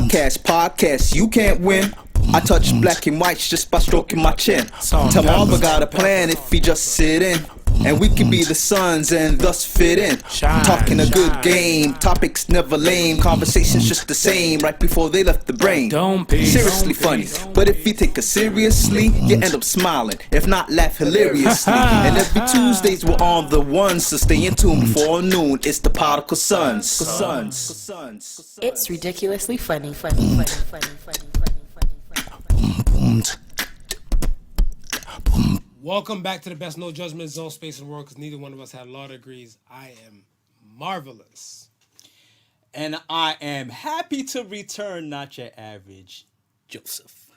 Podcast, you can't win. I touch black and whites just by stroking my chin. Tell Marva got a plan if he just sit in. And we can be the sons and thus fit in. Talking a good game, topics never lame. Conversations just the same, right before they left the brain. Seriously funny, but if you take us seriously, you end up smiling. If not, laugh hilariously. And every Tuesdays we're on the one, so stay in tune before noon. It's the Podical Sons. It's ridiculously funny. Welcome back to the best no judgment zone space in the world, because neither one of us had law degrees. I am marvelous. And I am happy to return, not your average Joseph.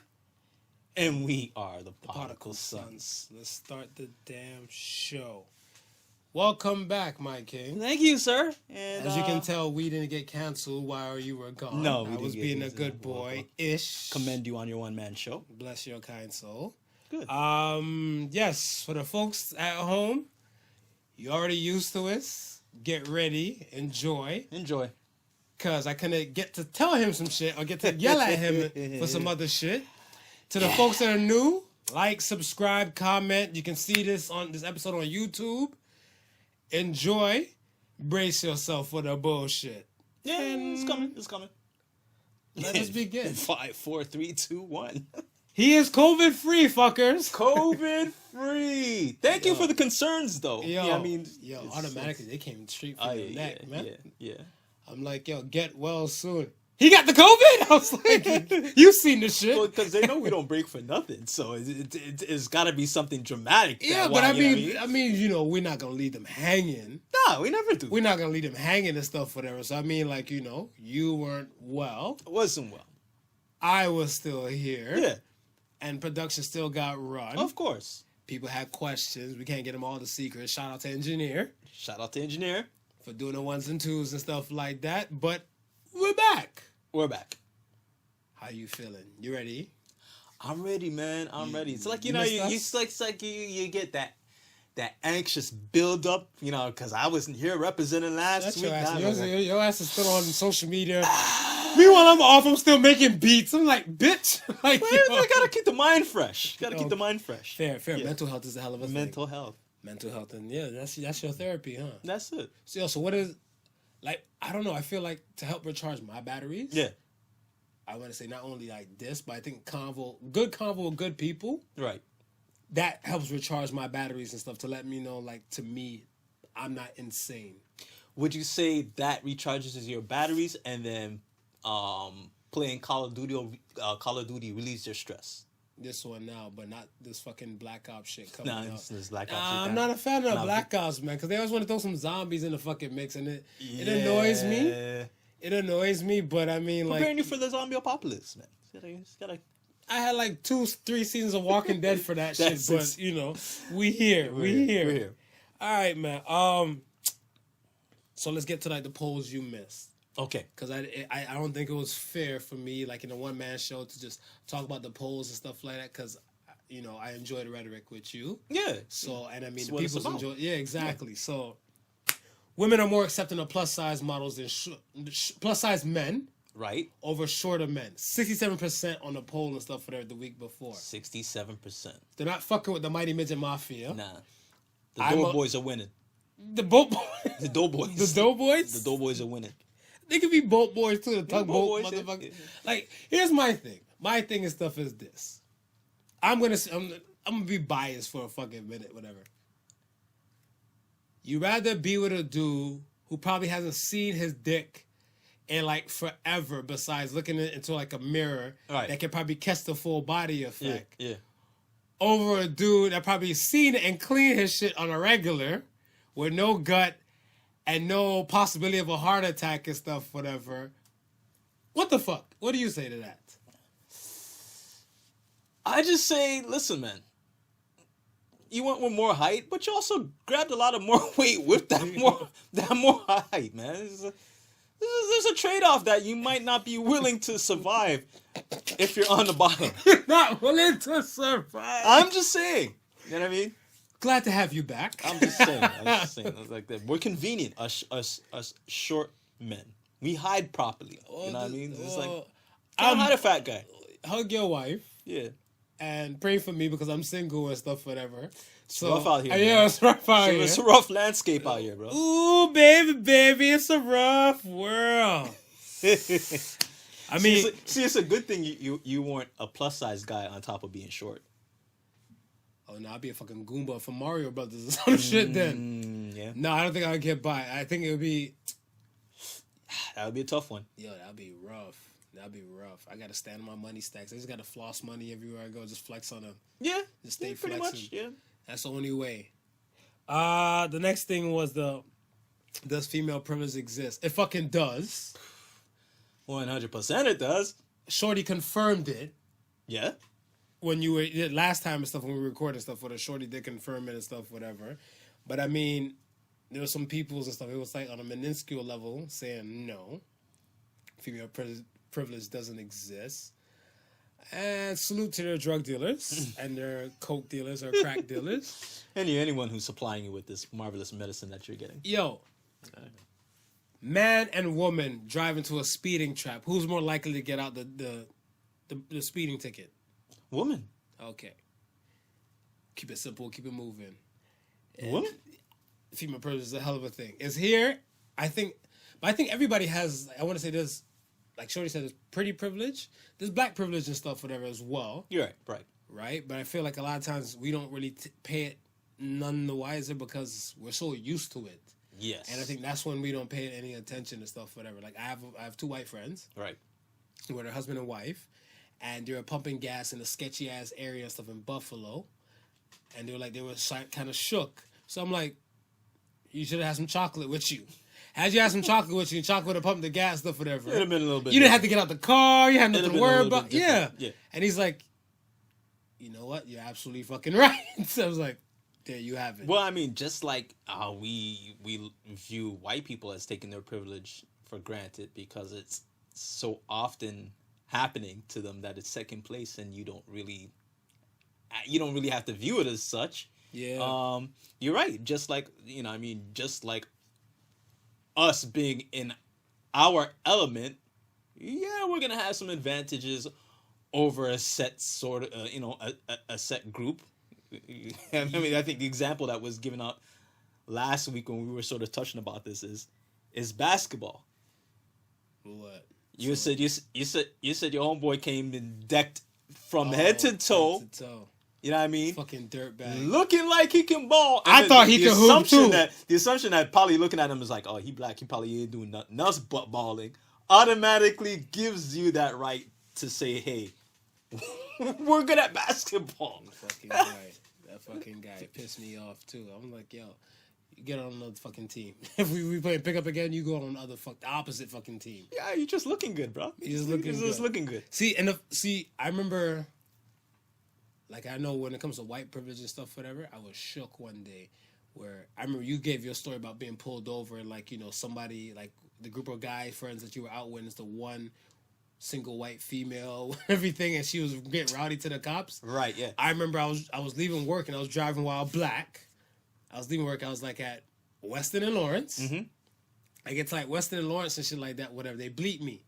And we are the Podical Sons. Let's start the damn show. Welcome back, my king. Thank you, sir. And, as you can tell, we didn't get canceled while you were gone. No, I was being a good boy-ish. Commend you on your one-man show. Bless your kind soul. Good. Yes, for the folks at home, you already used to it. Get ready, enjoy. Cause I couldn't get to tell him some shit or get to yell at him for some other shit. To the folks that are new, like, subscribe, comment. You can see this episode on YouTube. Enjoy. Brace yourself for the bullshit. Yeah, it's coming. Let us begin. 5, 4, 3, 2, 1. He is COVID-free, fuckers. COVID-free. Thank you for the concerns, though. Automatically, they came straight from the neck, man. Yeah. I'm like, get well soon. He got the COVID? I was like, you seen the shit. Well, because they know we don't break for nothing, so it's got to be something dramatic. Yeah, but I mean, we're not going to leave them hanging. No, we never do. We're not going to leave them hanging and stuff, whatever. So, I mean, like, you weren't well. I wasn't well. I was still here. Yeah. And production still got run. Of course. People had questions. We can't get them all the secrets. Shout out to Engineer. For doing the ones and twos and stuff like that. But we're back. How you feeling? You ready? I'm ready, man. I'm ready. It's like, you get that anxious build up, because I wasn't here representing last week. Your ass is still on social media. Meanwhile, I'm off. I'm still making beats. I'm like, bitch. I gotta keep the mind fresh. Fair. Yeah. Mental health is a hell of a thing. Mental health, and that's your therapy, huh? That's it. So what is, like, I don't know. I feel like to help recharge my batteries. Yeah. I want to say not only like this, but I think good convo with good people. Right. That helps recharge my batteries and stuff to let me know, like, to me, I'm not insane. Would you say that recharges your batteries and then playing Call of Duty relieves your stress? This one now, but not this fucking Black Ops shit coming out. This Black Ops shit. I'm not a fan of Black Ops, man, because they always want to throw some zombies in the fucking mix, and it annoys me. It annoys me, but I mean, like, preparing you for the zombie apocalypse, man. It's gotta. I had like 2-3 seasons of Walking Dead for that shit, but we here. We're here. All right, man. So let's get to like the polls you missed. Okay. Because I don't think it was fair for me, like in a one-man show, to just talk about the polls and stuff like that, because, I enjoy the rhetoric with you. Yeah. So, and I mean, the people enjoy. Yeah, exactly. Yeah. So, women are more accepting of plus-size models than plus-size men. Right. Over shorter men. 67% on the poll and stuff for the week before. 67%. They're not fucking with the Mighty Midget Mafia. Nah. The Doughboys are winning. The boat boys? The Doughboys. The Doughboys? The Doughboys are winning. They could be boat boys too, the tugboat motherfucker. Yeah. Like, here's my thing. My thing and stuff is this. I'm gonna be biased for a fucking minute, whatever. You rather be with a dude who probably hasn't seen his dick in like forever, besides looking into like a mirror that can probably catch the full body effect. Yeah. Over a dude that probably seen it and clean his shit on a regular with no gut and no possibility of a heart attack and stuff, whatever. What the fuck? What do you say to that? I just say, listen, man. You went with more height, but you also grabbed a lot of more weight with that more height, man. There's a trade-off that you might not be willing to survive if you're on the bottom. You're not willing to survive. I'm just saying. You know what I mean? Glad to have you back. I'm just saying. It's like that. We're convenient, us short men. We hide properly. You know what I mean? It's like, Tell him hi to fat guy. Hug your wife. Yeah. And pray for me because I'm single and stuff, whatever. It's rough out here. Yeah, it's rough out here. It's a rough landscape out here, bro. Ooh, baby, it's a rough world. I mean, see, it's a good thing you weren't a plus size guy on top of being short. Oh no, I'd be a fucking Goomba from Mario Brothers or some shit then. Yeah. No, I don't think I would get by. I think it would be. That would be a tough one. Yo, that'd be rough. That'd be rough. I gotta stand on my money stacks. I just gotta floss money everywhere I go. Just flex on them. Yeah. Just stay pretty flexing. much. Yeah. That's the only way. The next thing was does female privilege exist? It fucking does. 100% it does. Shorty confirmed it. Yeah. When you were last time and stuff, when we were recording stuff, with a Shorty did confirm it and stuff, whatever. But I mean, there were some peoples and stuff. It was like on a minuscule level saying no, female privilege doesn't exist. And salute to their drug dealers and their coke dealers or crack dealers. Anyone who's supplying you with this marvelous medicine that you're getting. Yo, man and woman drive into a speeding trap. Who's more likely to get out the speeding ticket? Woman. Okay. Keep it simple. Keep it moving. Woman? Female privilege is a hell of a thing. It's here. I think everybody has, I want to say this, like Shorty said, there's pretty privilege. There's black privilege and stuff, whatever, as well. You're right. Right. Right? But I feel like a lot of times we don't really pay it none the wiser because we're so used to it. Yes. And I think that's when we don't pay it any attention and stuff, whatever. Like I have two white friends. Right. Who are their husband and wife. And they were pumping gas in a sketchy ass area and stuff in Buffalo. And they were kind of shook. So I'm like, you should have had some chocolate with you. Had you had some chocolate with you, chocolate would have pumped the gas, stuff, whatever. It would have been a little bit. You didn't have to get out the car. You had nothing to worry about. Yeah. Yeah. And he's like, you know what? You're absolutely fucking right. So I was like, there you have it. Well, I mean, just like how we view white people as taking their privilege for granted because it's so often happening to them that it's second place, and you don't really have to view it as such. Yeah. You're right. Just like just like us being in our element, yeah, we're gonna have some advantages over a set sort of, a set group. I mean, I think the example that was given out last week when we were sort of touching about this is basketball. What? You said your homeboy came in decked from head to toe. Head to toe. You know what I mean? Fucking dirtbag. Looking like he can ball. I thought he could hoop too. The assumption that probably looking at him is like, oh, he black. He probably ain't doing nothing else but balling. Automatically gives you that right to say, hey, we're good at basketball. That fucking guy pissed me off too. I'm like, yo, you get on another fucking team. If we play pick up again, you go on the opposite fucking team. Yeah, you're just looking good, bro. You're just looking good. See, I remember. Like, I know when it comes to white privilege and stuff, whatever, I was shook one day where I remember you gave your story about being pulled over and, like, somebody, like, the group of guy friends that you were out with is the one single white female, everything, and she was getting rowdy to the cops. Right, yeah. I remember I was leaving work and I was driving while black. I was leaving work. I was, like, at Weston and Lawrence. Mm-hmm. I get to, like, Weston and Lawrence and shit like that, whatever. They bleep me.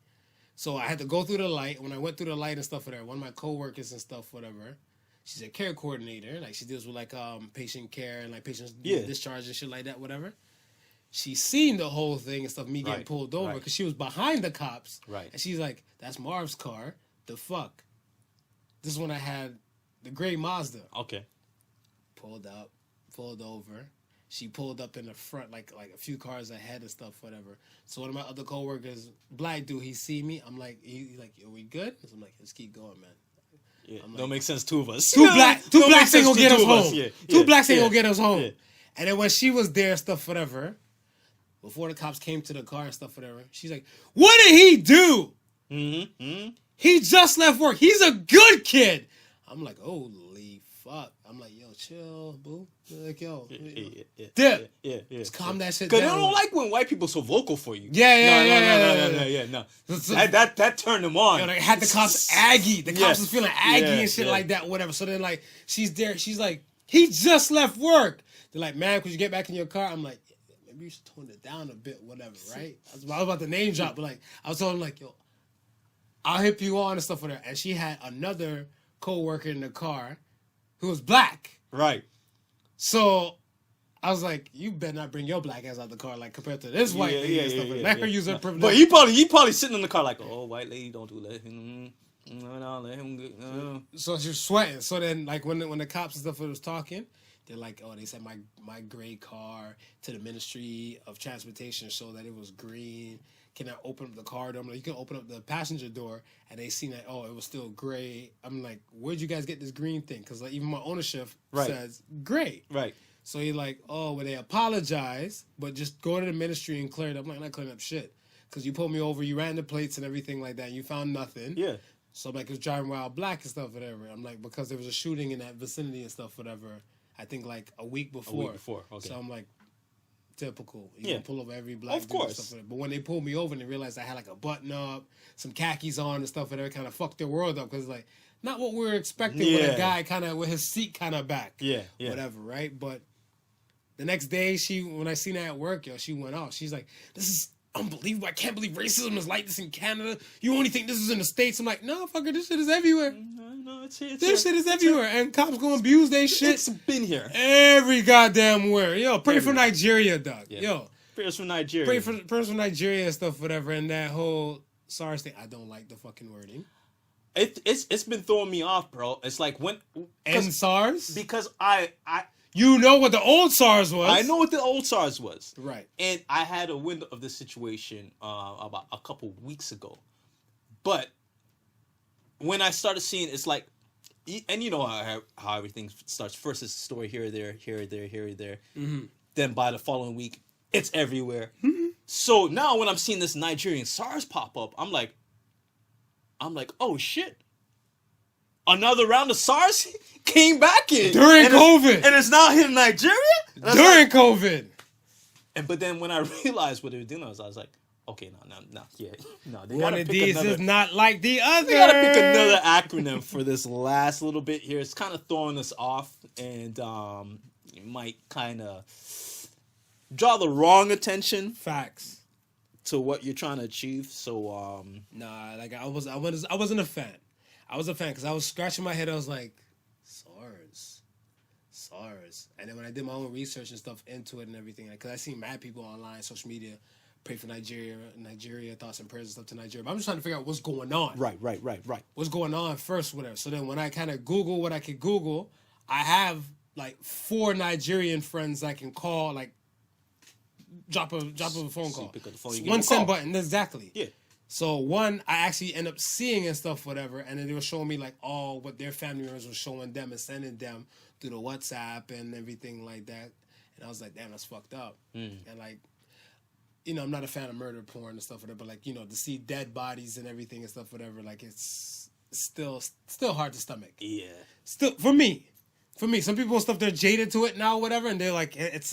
So I had to go through the light. When I went through the light and stuff, whatever, one of my coworkers and stuff, whatever, she's a care coordinator. Like, she deals with, like, patient care and, like, patients discharge and shit like that, whatever. She seen the whole thing and stuff, me getting pulled over, because she was behind the cops. Right. And she's like, that's Marv's car. The fuck? This is when I had the gray Mazda. Okay. Pulled up, pulled over. She pulled up in the front, like a few cars ahead and stuff, whatever. So one of my other coworkers, black dude, he see me. I'm like, he's like, are we good? So I'm like, let's keep going, man. Yeah, don't make sense, two of us. Two blacks ain't gonna get us home. Yeah, two blacks ain't gonna get us home. Yeah. And then when she was there, stuff, whatever, before the cops came to the car and stuff, whatever, she's like, what did he do? Mm-hmm. He just left work. He's a good kid. I'm like, holy fuck. I'm like, yo, chill, boo. Like, yo, dip. Yeah. Just calm that shit down. Because they don't like when white people so vocal for you. Yeah. That turned them on. Yo, they had the cops aggy. The cops was feeling aggy and shit like that, whatever. So then, like, she's there. She's like, he just left work. They're like, man, could you get back in your car? I'm like, yeah, maybe you should tone it down a bit, whatever, right? I was about to name drop, but, like, I was telling him, like, yo, I'll hip you on and stuff with her. And she had another co-worker in the car who was black. Right. So I was like, you better not bring your black ass out the car, like, compared to this white lady and stuff. Let her use her privilege. But he probably sitting in the car like, oh, white lady, don't do that. No, let him go. So she was sweating. So then, like, when the cops and stuff was talking, they're like, oh, they sent my gray car to the Ministry of Transportation so that it was green. Can I open up the car door? I'm like, you can open up the passenger door. And they seen that, oh, it was still gray. I'm like, where'd you guys get this green thing? Because, like, even my ownership says gray. Right. So he like, oh, well, they apologize, but just go to the ministry and clear it up. I'm like, not clearing up shit. Because you pulled me over, you ran the plates and everything like that, and you found nothing. Yeah. So I'm like, it's driving while black and stuff, whatever. I'm like, because there was a shooting in that vicinity and stuff, whatever. I think like a week before. Okay. So I'm like, typical. You can pull over every black dude and stuff like that. But when they pulled me over and they realized I had like a button up, some khakis on and stuff, whatever, kind of fucked their world up because like not what we were expecting with a guy kind of with his seat kind of back. Whatever, right? But the next day, when I seen her at work, she went off. She's like, "This is unbelievable. I can't believe racism is like this in Canada. You only think this is in the States." I'm like, "No, fucker, this shit is everywhere. No, it's here. This shit is everywhere, and cops gonna abuse they shit. It's been here every goddamn where. Yo, pray for Nigeria, dog. Yo, prayers for Nigeria. Prayers for Nigeria and stuff, whatever. And that whole SARS thing, I don't like the fucking wording. It's been throwing me off, bro. It's like and SARS because I. You know what the old SARS was. I know what the old SARS was. Right. And I had a window of this situation about a couple weeks ago. But when I started seeing, it's like, and you know how everything starts. First it's a story here, there. Mm-hmm. Then by the following week, it's everywhere. Mm-hmm. So now when I'm seeing this Nigerian SARS pop up, I'm like, oh shit. Another round of SARS came back in during COVID, and it's now hitting Nigeria during COVID. But then when I realized what they were doing, I was like, okay, no. They one of these is not like the other. They gotta pick another acronym for this last little bit here. It's kind of throwing us off, and it might kind of draw the wrong attention. Facts. To what you're trying to achieve. So nah, like I wasn't a fan. I was a fan because I was scratching my head. I was like, SARS. And then when I did my own research and stuff into it and everything, because I seen mad people online, social media, pray for Nigeria, thoughts and prayers and stuff to Nigeria. But I'm just trying to figure out what's going on. Right. What's going on first, whatever. So then when I kind of Google what I could Google, I have like 4 Nigerian friends I can call, like drop a phone call. Pick up the phone, one send button, exactly. Yeah. So one, I actually end up seeing and stuff, whatever, and then they were showing me like all what their family members were showing them and sending them through the WhatsApp and everything like that. And I was like, damn, that's fucked up. And like, you know, I'm not a fan of murder porn and stuff, whatever, but like, you know, to see dead bodies and everything and stuff, whatever, like it's still hard to stomach. Yeah. Still, for me, some people and stuff, they're jaded to it now, whatever, and they're like, it's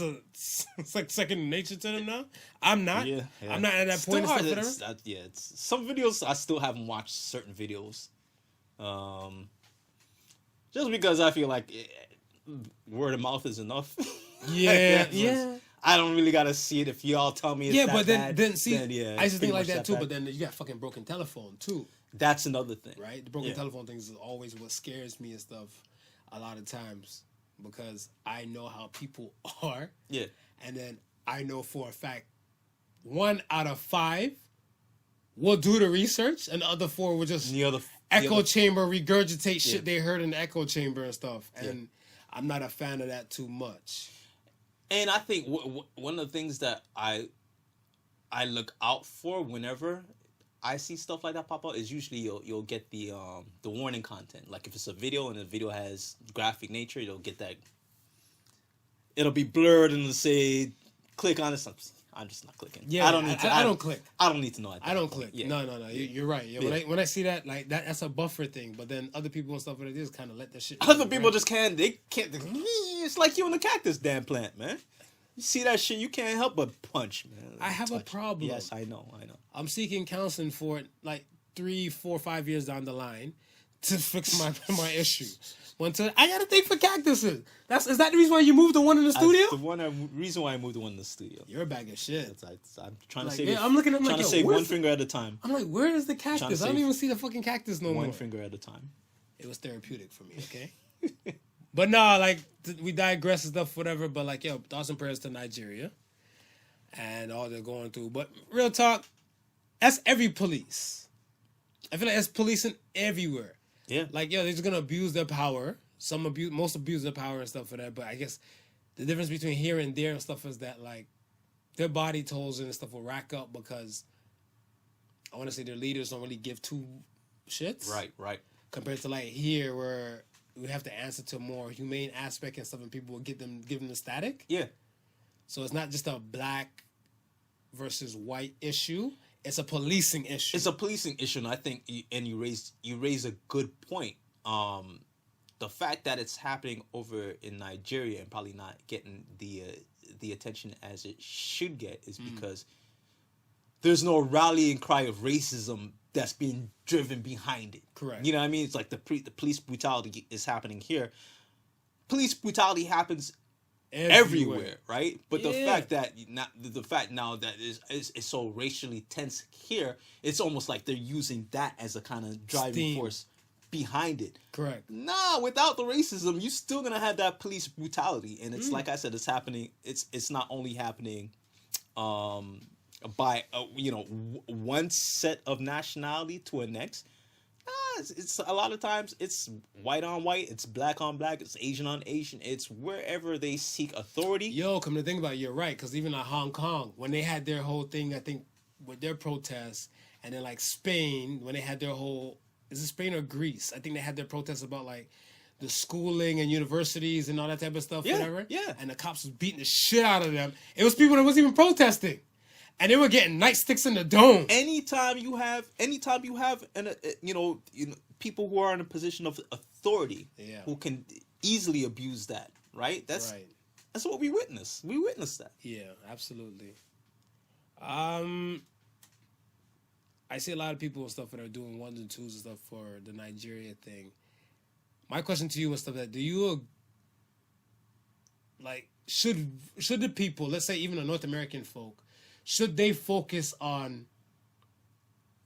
like second nature to them now. I'm not. Yeah. I'm not at that point. Still and stuff, whatever. It's some videos I still haven't watched certain videos, just because I feel like word of mouth is enough. Yeah. I don't really gotta see it if y'all tell me. It's but then I used to think like that too. But then you got fucking broken telephone too. That's another thing, right? The broken telephone thing is always what scares me and stuff. A lot of times, because I know how people are. Yeah. And then I know for a fact, 1 out of 5 will do the research, and the other 4 will just echo chamber regurgitate shit they heard in the echo chamber and stuff. And I'm not a fan of that too much. And I think one of the things that I look out for whenever I see stuff like that pop up is usually you'll get the warning content. Like if it's a video and the video has graphic nature, you'll get that. It'll be blurred and it'll say, "Click on this." I'm just not clicking. Yeah, I don't need to. I don't click. I don't need to know. I don't click. Yeah. No. You're right. Yeah. When I see that, like that's a buffer thing. But then other people and stuff like this kind of let that shit. Other people just can't. They can't. It's like you in the cactus damn plant, man. You see that shit, you can't help but punch, man. I have a problem. Yes, I know. I'm seeking counseling for it like 3, 4, 5 years down the line to fix my issue. I got a thing for cactuses. Is that the reason why you moved the one in the studio? That's the reason why I moved the one in the studio. You're a bag of shit. I'm trying to like, save. Yeah, I'm looking at trying to save one finger at a time. I'm like, where is the cactus? I don't even see the fucking cactus no more. One finger at a time. It was therapeutic for me. Okay. But no, like we digress and stuff, whatever. But like, yo, thoughts and prayers to Nigeria and all they're going through. But real talk, that's every police. I feel like that's policing everywhere. Yeah. Like, yo, they're just gonna abuse their power. Most abuse their power and stuff for that. But I guess the difference between here and there and stuff is that like their body tolls and stuff will rack up because I want to say their leaders don't really give two shits. Right. Compared to like here where we have to answer to a more humane aspect and stuff, and people will give them the static. Yeah. So it's not just a black versus white issue. It's a policing issue. It's a policing issue, and I think, and you raise a good point. The fact that it's happening over in Nigeria and probably not getting the attention as it should get is because there's no rallying cry of racism that's being driven behind it. Correct. You know what I mean? It's like the police brutality is happening here. Police brutality happens everywhere, right? But the fact now that is so racially tense here, it's almost like they're using that as a kind of driving force behind it. Correct. Nah, without the racism, you're still gonna have that police brutality, and it's like I said, it's happening. It's not only happening, by one set of nationality to a next. It's a lot of times it's white on white, it's black on black, it's Asian on Asian, it's wherever they seek authority. Yo, come to think about it, you're right, because even like Hong Kong, when they had their whole thing, I think with their protests, and then like Spain, when they had their whole, is it Spain or Greece? I think they had their protests about like the schooling and universities and all that type of stuff, whatever. Yeah. And the cops was beating the shit out of them. It was people that wasn't even protesting. And they were getting nightsticks in the dome. Anytime you have people who are in a position of authority, who can easily abuse that, right? That's what we witness. We witness that. Yeah, absolutely. I see a lot of people and stuff that are doing ones and twos and stuff for the Nigeria thing. My question to you is stuff that, do you like should the people, let's say even the North American folk, should they focus on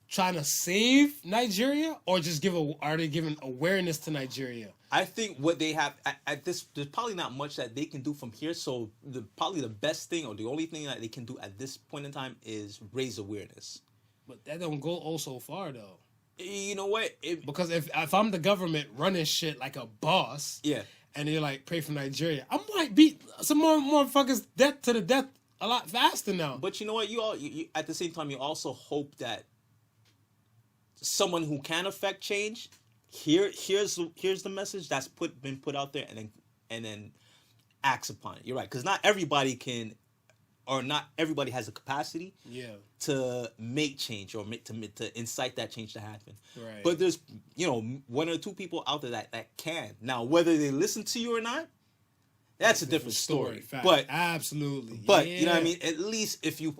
trying to save Nigeria, or just are they giving awareness to Nigeria? I think what they have at this, there's probably not much that they can do from here. So probably the best thing, or the only thing that they can do at this point in time, is raise awareness. But that don't go so far though. You know what? Because if I'm the government running shit like a boss, and you're like, pray for Nigeria, I might beat some more motherfuckers to the death a lot faster now. But you know what? You at the same time, you also hope that someone who can affect change, here's the message that's been put out there, and then acts upon it. You're right, because not everybody can, or not everybody has the capacity to make change, or to incite that change to happen. Right. But there's one or two people out there that can. Now, whether they listen to you or not, that's a different story. But absolutely. But you know what I mean? At least if you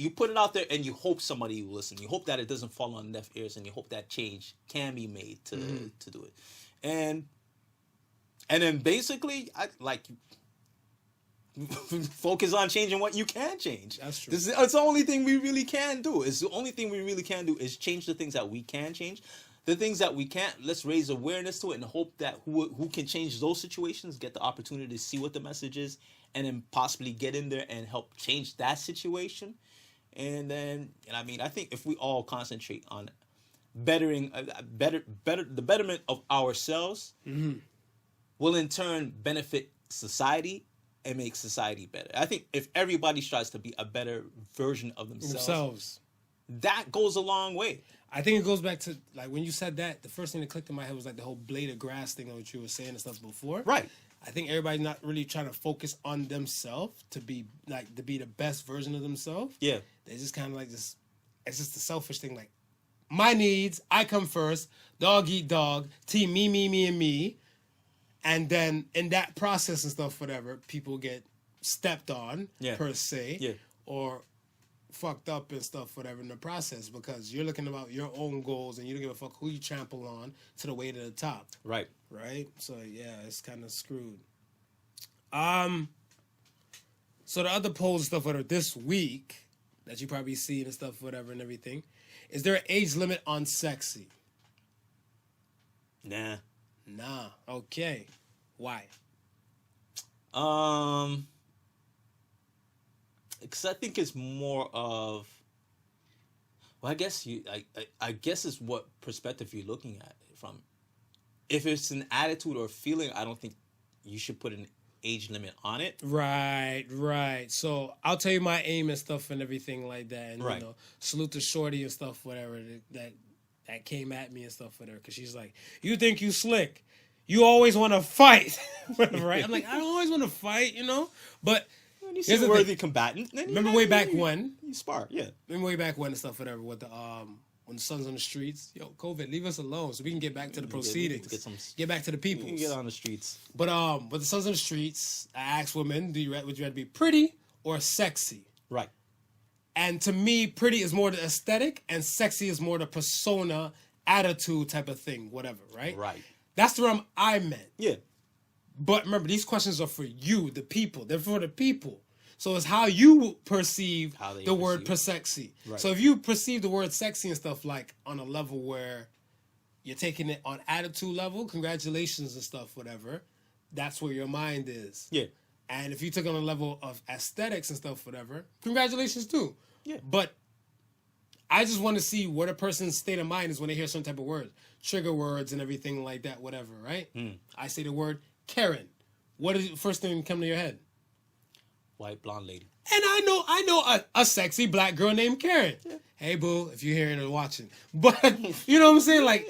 put it out there and you hope somebody will listen, you hope that it doesn't fall on deaf ears, and you hope that change can be made to do it. And then basically, I like focus on changing what you can change. That's true. It's the only thing we really can do. It's the only thing we really can do is change the things that we can change. The things that we can't, let's raise awareness to it and hope that who can change those situations get the opportunity to see what the message is, and then possibly get in there and help change that situation. And then, I think if we all concentrate on bettering the betterment of ourselves, will in turn benefit society and make society better. I think if everybody strives to be a better version of themselves, that goes a long way. I think it goes back to, like, when you said that, the first thing that clicked in my head was like the whole blade of grass thing, what you were saying and stuff before. Right. I think everybody's not really trying to focus on themselves to be the best version of themselves. Yeah. They just kind of like this. It's just a selfish thing. Like, my needs, I come first. Dog eat dog. Team me, and me. And then in that process and stuff, whatever, people get stepped on per se, or fucked up and stuff, whatever, in the process, because you're looking about your own goals and you don't give a fuck who you trample on to the way to the top. Right. Right? So yeah, it's kind of screwed. So the other polls and stuff, whatever, this week that you probably seen and stuff, whatever, and everything, is there an age limit on sexy? Nah. Okay. Why? Because I think it's more of. Well, I guess I guess it's what perspective you're looking at it from. If it's an attitude or feeling, I don't think you should put an age limit on it. Right. So I'll tell you my aim and stuff and everything like that, and Right. you know, salute to Shorty and stuff, whatever that came at me and stuff with her, because she's like, you think you slick, you always want to fight, right? I'm like, I don't always want to fight, you know, but When you see a worthy combatant, then remember way back when you spar, yeah. Remember way back when and stuff, whatever, with the when the sun's on the streets, yo, COVID, leave us alone so we can get back to the proceedings, get back to the people, You can get on the streets. But with the sun's on the streets, I asked women, would you rather be pretty or sexy? Right. And to me, pretty is more the aesthetic, and sexy is more the persona, attitude type of thing, whatever, right? Right. That's the realm I meant. Yeah. But remember, these questions are for you, the people. They're for the people. So it's how you perceive the word sexy. Right. So if you perceive the word sexy and stuff like on a level where you're taking it on attitude level, congratulations and stuff, whatever, that's where your mind is. Yeah. And if you took it on a level of aesthetics and stuff, whatever, congratulations too. Yeah. But I just want to see what a person's state of mind is when they hear some type of words, trigger words and everything like that, whatever, right? I say the word Karen. What is the first thing that come to your head? White blonde lady. And I know a sexy black girl named Karen. Yeah. Hey, boo, if you're hearing or watching. But, you know what I'm saying? Like,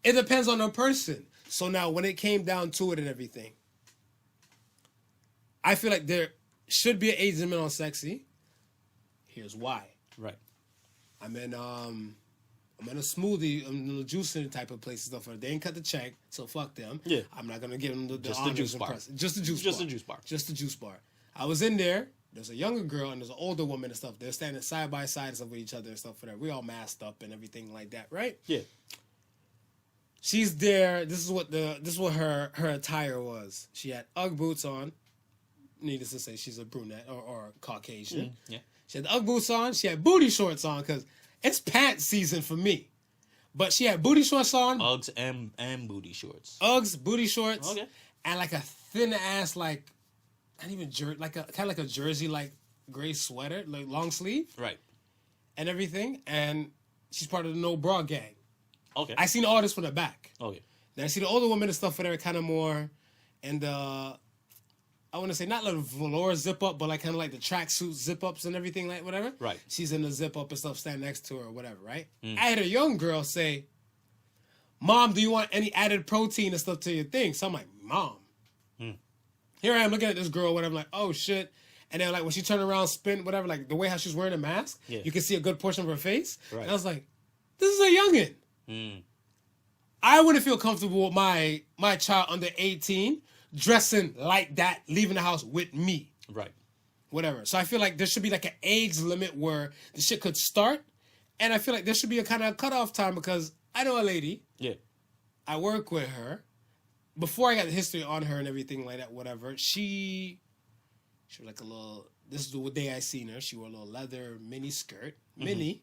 it depends on the person. So now, when it came down to it and everything, I feel like there should be an age limit on sexy. Here's why. Right. I'm in a smoothie, I'm in a juicing type of place and stuff. They ain't cut the check, so fuck them. Yeah. I'm not gonna give them the Just honors the juice and bar. Just the juice bar. Just the juice bar. Just the juice bar. I was in there. There's a younger girl and there's an older woman and stuff. They're standing side by side and stuff with each other and stuff. Whatever. We all masked up and everything like that, right? Yeah. She's there. This is what her attire was. She had UGG boots on. Needless to say, she's a brunette or Caucasian. Yeah. She had the UGG boots on. She had booty shorts on because it's pants season for me. But she had booty shorts on. Uggs and booty shorts. Uggs, booty shorts. Okay. And like a thin ass, like, not even like a kind of like a jersey, like gray sweater, like long sleeve. Right. And everything. And she's part of the no bra gang. Okay. I seen all this from the back. Okay. Then I see the older women and stuff that are kind of more, and I want to say not like the velour zip up, but like kind of like the tracksuit zip ups and everything, like whatever. Right. She's in the zip up and stuff, standing next to her or whatever, right? I had a young girl say, "Mom, do you want any added protein and stuff to your thing?" So I'm like, "Mom." Here I am looking at this girl, whatever, like, oh shit. And then like when she turned around, spin, whatever, like the way how she's wearing a mask, you can see a good portion of her face. Right. And I was like, this is a youngin'. I wouldn't feel comfortable with my child under 18 dressing like that, leaving the house with me. Right. Whatever. So I feel like there should be like an age limit where the shit could start. And I feel like there should be a kind of cutoff time because I know a lady. Yeah. I work with her. Before I got the history on her and everything like that, whatever, she was like a little, this is the day I seen her. She wore a little leather mini skirt. Mini.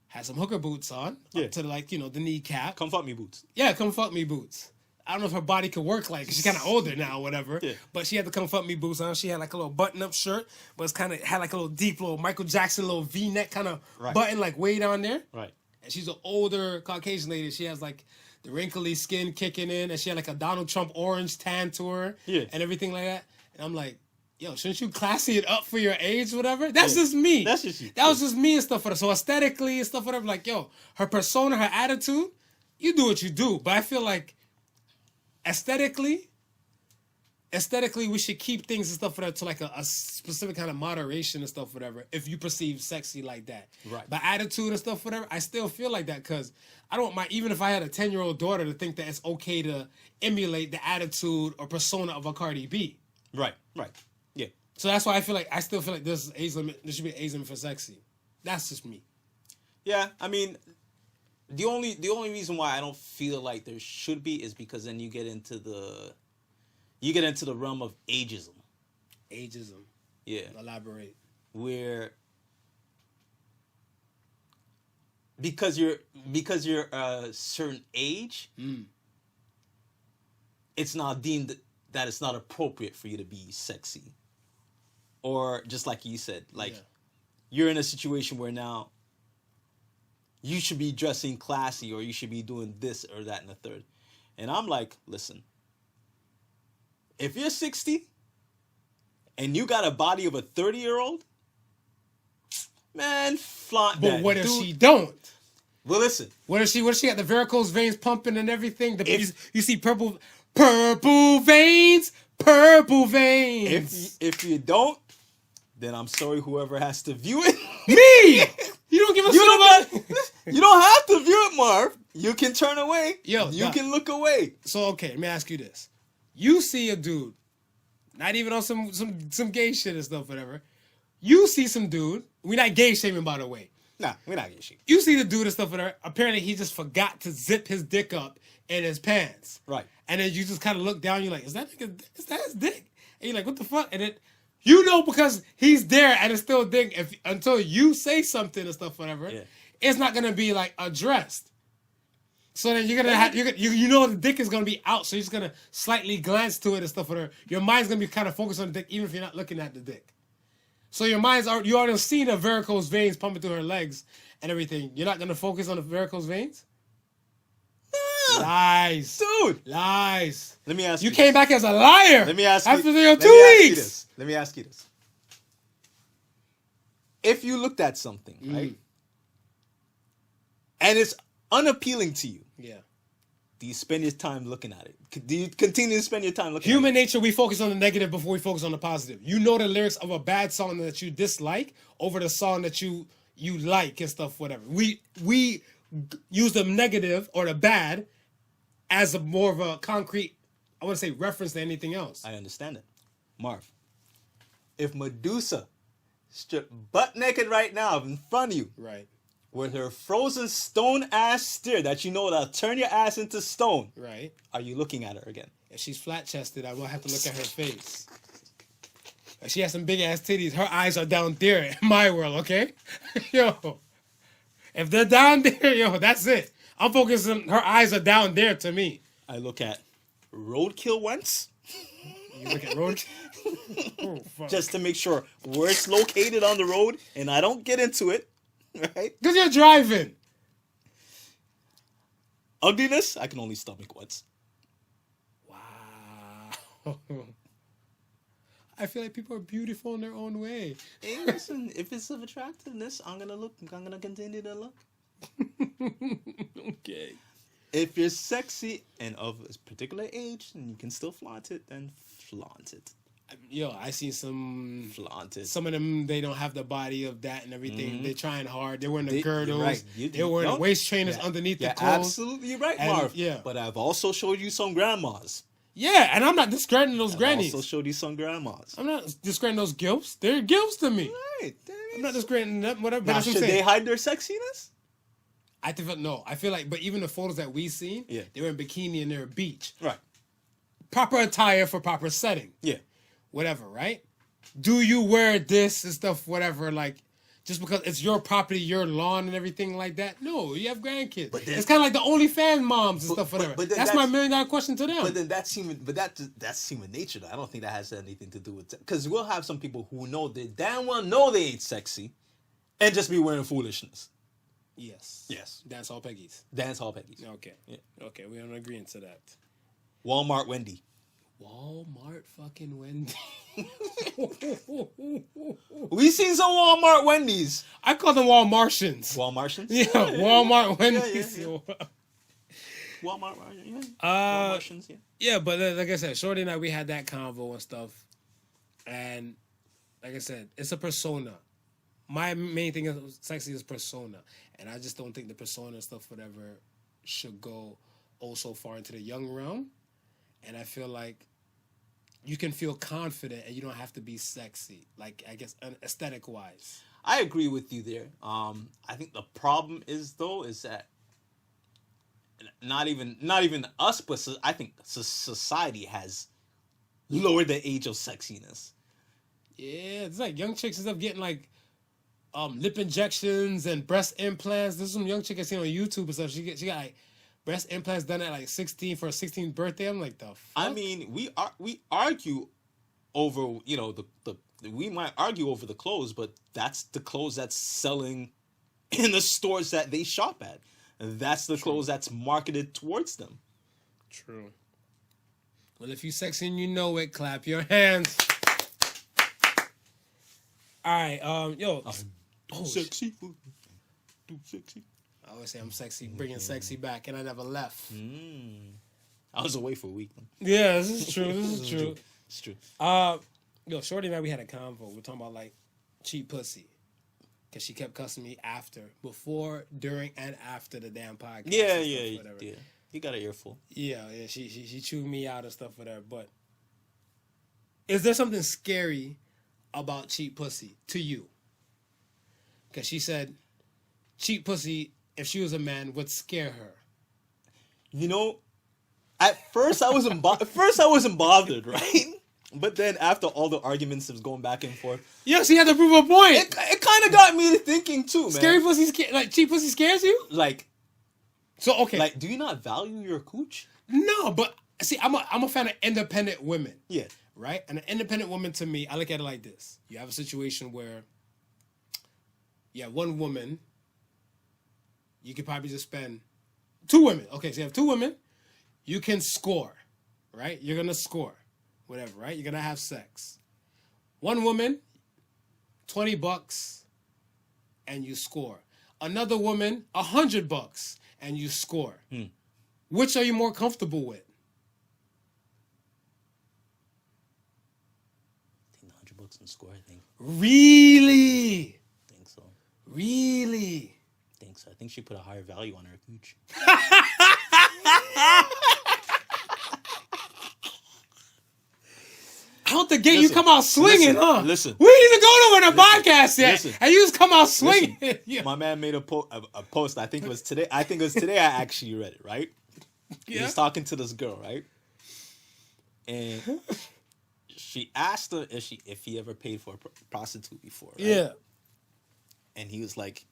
Had some hooker boots on. Yeah. Up to like, the kneecap. Come fuck me boots. Yeah, come fuck me boots. I don't know if her body could work like, she's kind of older now or whatever. Yeah. But she had the come fuck me boots on. She had like a little button-up shirt, but it's kind of, had like a little deep little Michael Jackson little V-neck kind of button like way down there. Right. And she's an older Caucasian lady. She has like the wrinkly skin kicking in, and she had like a Donald Trump orange tan to her, and everything like that. And I'm like, yo, shouldn't you classy it up for your age, whatever? That's just me. That's just you. That was just me and stuff. So aesthetically and stuff, whatever. Like, yo, her persona, her attitude, you do what you do. But I feel like aesthetically, we should keep things and stuff to like a specific kind of moderation and stuff, whatever, if you perceive sexy like that. Right. But attitude and stuff, whatever, I still feel like that because I don't mind, even if I had a 10-year-old daughter, to think that it's okay to emulate the attitude or persona of a Cardi B. Right. Right. Yeah. So that's why I still feel like there's age limit. There should be an age limit for sexy. That's just me. Yeah, I mean, the only reason why I don't feel like there should be is because then you get into the realm of ageism. Ageism. Yeah. Elaborate. Where because you're a certain age, it's not deemed that it's not appropriate for you to be sexy. Or just like you said, you're in a situation where now you should be dressing classy or you should be doing this or that and the third. And I'm like, listen, if you're 60 and you got a body of a 30-year-old, man, flaunt that. But what if she don't? Well, listen. What if she got the varicose veins pumping and everything? You see purple veins, purple veins. If you don't, then I'm sorry whoever has to view it. Me! You don't give a shit about it. You don't have to view it, Marv. You can turn away. You can look away. So okay, let me ask you this. You see a dude, not even on some gay shit and stuff, whatever. You see some dude, we're not gay shaming, by the way. Nah, we're not gay shaming. You see the dude and stuff, whatever. Apparently he just forgot to zip his dick up in his pants. Right. And then you just kind of look down, you're like, is that his dick? And you're like, what the fuck? And then you know because he's there and it's still a dick, until you say something and stuff, whatever, it's not gonna be like addressed. So then you're gonna have you know the dick is gonna be out, so you're just gonna slightly glance to it and stuff, whatever. Your mind's gonna be kind of focused on the dick, even if you're not looking at the dick. So you already seen the varicose veins pumping through her legs and everything. You're not gonna focus on the varicose veins? Lies. Dude. Lies. Let me ask you. You came back as a liar. Let me ask you. After your 2 weeks. Let me ask you this. If you looked at something, right? And it's unappealing to you. Yeah. Do you spend your time looking at it? Do you continue to spend your time looking Human at it? nature, we focus on the negative before we focus on the positive. You know the lyrics of a bad song that you dislike over the song that you like and stuff, whatever. We use the negative or the bad as a more of a concrete, I want to say, reference to anything else. I understand it. Marv, if Medusa stripped butt naked right now in front of you, Right. with her frozen stone ass stare that you know that'll turn your ass into stone, Right. are you looking at her again? If she's flat chested, I will have to look at her face. If she has some big ass titties, her eyes are down there in my world, okay? Yo. If they're down there, yo, that's it. I'm focusing, her eyes are down there to me. I look at roadkill once. You look at road. Oh, fuck. Just to make sure where it's located on the road and I don't get into it. Right? Because you're driving. Ugliness, I can only stomach once. Wow. I feel like people are beautiful in their own way. Hey, listen, if it's of attractiveness, I'm gonna continue to look. Okay. If you're sexy and of a particular age and you can still flaunt it, then flaunt it. Yo, I see some. Flaunt it. Some of them, they don't have the body of that and everything. They're trying hard. They're wearing the girdles. Right. They're wearing the waist trainers underneath the clothes. Absolutely right, And, Marv. yeah. But I've also showed you some grandmas. Yeah, and I'm not discrediting those grannies. I also showed you some grandmas. I'm not discrediting those gilfs. They're gilfs to me. Right. I'm not discrediting them. Whatever. But Now, that's what I'm should saying. they hide their sexiness? I feel no. I feel like, but even the photos that we seen, they were in bikini and they're at beach. Right. Proper attire for proper setting. Yeah. Whatever, right? Do you wear this and stuff, whatever, like, just because it's your property, your lawn and everything like that? No, you have grandkids. But then, it's kind of like the OnlyFans moms and stuff, whatever. But that's my $1 million question to them. But then that's human nature, though. I don't think that has anything to do with it. Because we'll have some people who know they damn well know they ain't sexy and just be wearing foolishness. Yes. Yes. Dance Hall Peggies. Dance Hall Peggies. Okay. Yeah. Okay, we're on agreement to that. Walmart Wendy. Walmart fucking Wendy. We seen some Walmart Wendy's. I call them Walmartians. Walmartians? Yeah, Walmart Wendy's. Yeah. Walmart, yeah. Walmartians, yeah. Yeah, but like I said, Shorty and I, we had that convo and stuff. And like I said, it's a persona. My main thing is sexy is persona. And I just don't think the persona and stuff, whatever, should go so far into the young realm. And I feel like you can feel confident and you don't have to be sexy. Like, I guess, aesthetic wise. I agree with you there. I think the problem is that not even us, but I think society has lowered the age of sexiness. Yeah, it's like young chicks end up getting like lip injections and breast implants. There's some young chick I seen on YouTube and stuff. She got like breast implants done at like 16 for her 16th birthday. I'm like, the fuck? I mean, we argue over, you know, we might argue over the clothes, but that's the clothes that's selling in the stores that they shop at. And that's the clothes that's marketed towards them. True. Well, if you sexy and you know it, clap your hands. All right, yo. Sexy. Too sexy. I always say I'm sexy, bringing sexy back, and I never left. I was away for a week. Yeah, this is true. It's true. Yo, Shorty and I, we had a convo. We're talking about like cheap pussy. Because she kept cussing me before, during, and after the damn podcast. Yeah. You got an earful. Yeah. She chewed me out and stuff, whatever. But is there something scary about cheap pussy to you? Because she said cheap pussy, if she was a man, would scare her. You know, at first I wasn't bothered, right? But then after all the arguments that was going back and forth, yeah, she had to prove a point. It kind of got me to thinking too, man. Scary pussy, like cheap pussy scares you? Like, so okay. Like, do you not value your cooch? No, but see, I'm a fan of independent women. Yeah. Right? And an independent woman, to me, I look at it like this. You have a situation where you have one woman, you could probably just spend 2 women. Okay, so you have 2 women, you can score, right? You're going to score, whatever, right? You're going to have sex. One woman, $20, and you score. Another woman, $100, and you score. Which are you more comfortable with? $100 and score, I think. Really? I think so. Really? I think so. I think she put a higher value on her cooch. Out the gate, you come out swinging, huh? Listen. We didn't even go nowhere in the podcast yet, and you just come out swinging. Yeah. My man made a post. I think it was today. I actually read it, right? Yeah. He's talking to this girl, right? And she asked her if he ever paid for a prostitute before, right? Yeah. And he was like,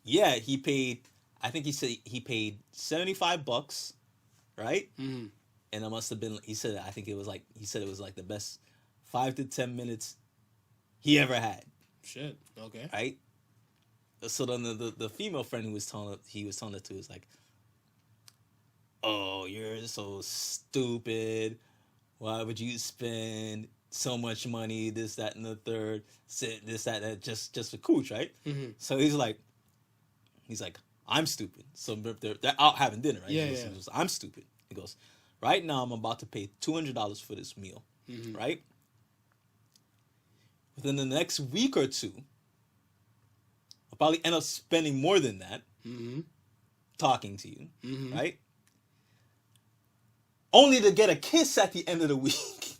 yeah, he paid. I think he said he paid $75, right? Mm-hmm. And it must have been. He said it was like the best 5 to 10 minutes he ever had. Shit. Okay. Right. So then the female friend he was telling it to was like, "Oh, you're so stupid. Why would you spend so much money? This, that, and the third. This, that, just for cooch, right?" Mm-hmm. So he's like, "I'm stupid." So they're out having dinner, right? Yeah. He goes, "I'm stupid." He goes, "Right now, I'm about to pay $200 for this meal, right? Within the next week or two, I'll probably end up spending more than that talking to you, right? Only to get a kiss at the end of the week."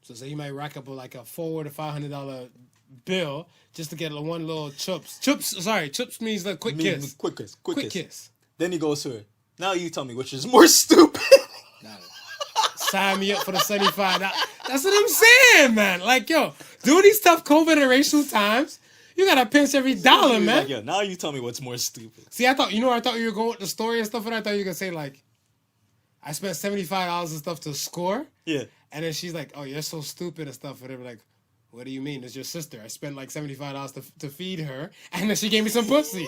So say you might rack up like a $400 to $500 bill just to get one little chups. Chups means the quick kiss. Quick kiss. Then he goes to her. "Now you tell me which is more stupid." Sign me up for the $75. That's what I'm saying, man. Like, yo, during these tough COVID and racial times, you gotta pinch every dollar, man. Like, yo, now you tell me what's more stupid. See, I thought you were going with the story and stuff, and I thought you were gonna say like, I spent $75 and stuff to score. Yeah. And then she's like, "Oh, you're so stupid" and stuff. And they were like, "What do you mean? It's your sister. I spent like $75 to feed her, and then she gave me some pussy."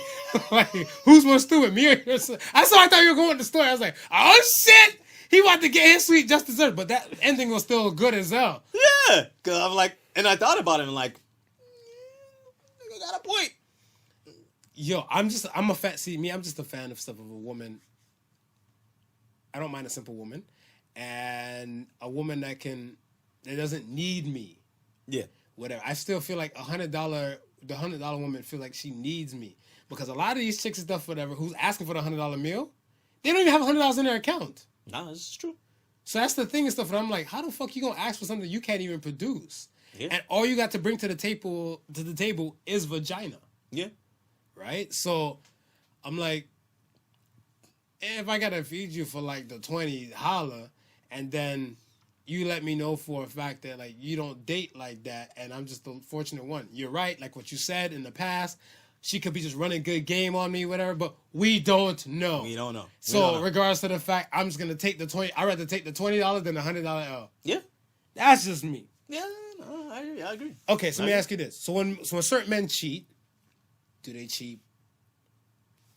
Like, who's more stupid, me or your sister? That's why I thought you were going with the story. I was like, "Oh shit, he wanted to get his sweet just dessert," but that ending was still good as hell. Yeah, cause I'm like, and I thought about it and like, I got a point. Yo, I'm just a fan of stuff of a woman. I don't mind a simple woman, and a woman that doesn't need me. Yeah. Whatever. I still feel like the $100 woman feel like she needs me, because a lot of these chicks and stuff, whatever, who's asking for the $100 meal, they don't even have $100 in their account. Nah, this is true. So that's the thing and stuff. And I'm like, how the fuck you gonna ask for something you can't even produce? Yeah. And all you got to bring to the table is vagina. Yeah. Right? So I'm like, if I gotta feed you for like the 20, holla, and then you let me know for a fact that like you don't date like that, and I'm just the fortunate one. You're right, like what you said in the past. She could be just running good game on me, whatever, but we don't know. We don't know. So regardless of the fact, I'm just gonna take the 20. I'd rather take the $20 than the $100 L. Yeah. That's just me. Yeah, no, I agree. Okay, so let me ask you this. So when certain men cheat, do they cheat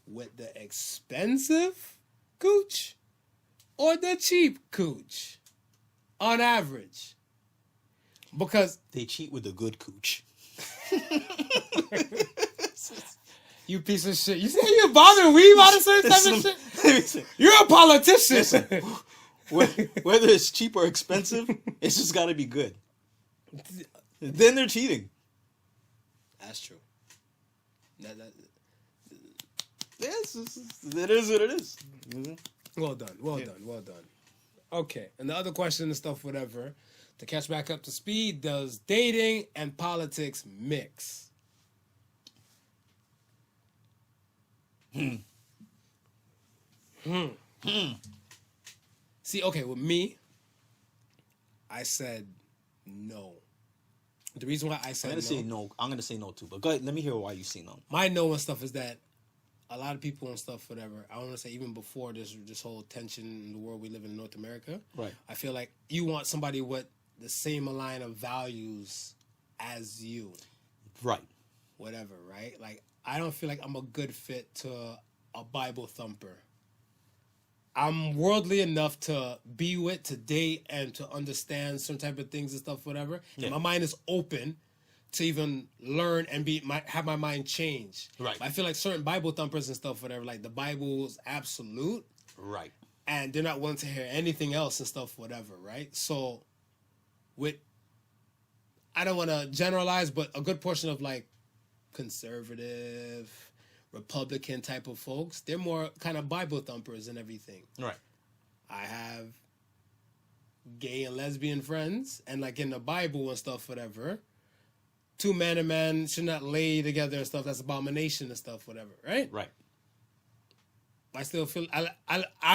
with the expensive cooch or the cheap cooch on average? Because they cheat with the good cooch. You piece of shit. You say you bothering weave out of certain type of shit? You're a politician. Listen, whether it's cheap or expensive, it's just got to be good. Then they're cheating. That's true. Yes, it is what it is. Mm-hmm. Well done. Okay, and the other question and stuff, whatever, to catch back up to speed, does dating and politics mix? See, okay, with me, I said no. The reason why I said I'm gonna say no too. But go ahead, let me hear why you say no. My no and stuff is that a lot of people and stuff, whatever. I want to say even before this whole tension in the world we live in North America. Right. I feel like you want somebody with the same line of values as you. Right. Whatever. Right. Like I don't feel like I'm a good fit to a Bible thumper. I'm worldly enough to be with, to date, and to understand some type of things and stuff, whatever. Yeah. And my mind is open to even learn and have my mind change. Right. I feel like certain Bible thumpers and stuff, whatever, like the Bible's absolute. Right. And they're not willing to hear anything else and stuff, whatever, right? So, I don't want to generalize, but a good portion of like conservative, Republican type of folks, they're more kind of Bible thumpers and everything. Right. I have gay and lesbian friends, and like in the Bible and stuff, whatever, two man and man should not lay together and stuff. That's abomination and stuff, whatever, right? Right. I still feel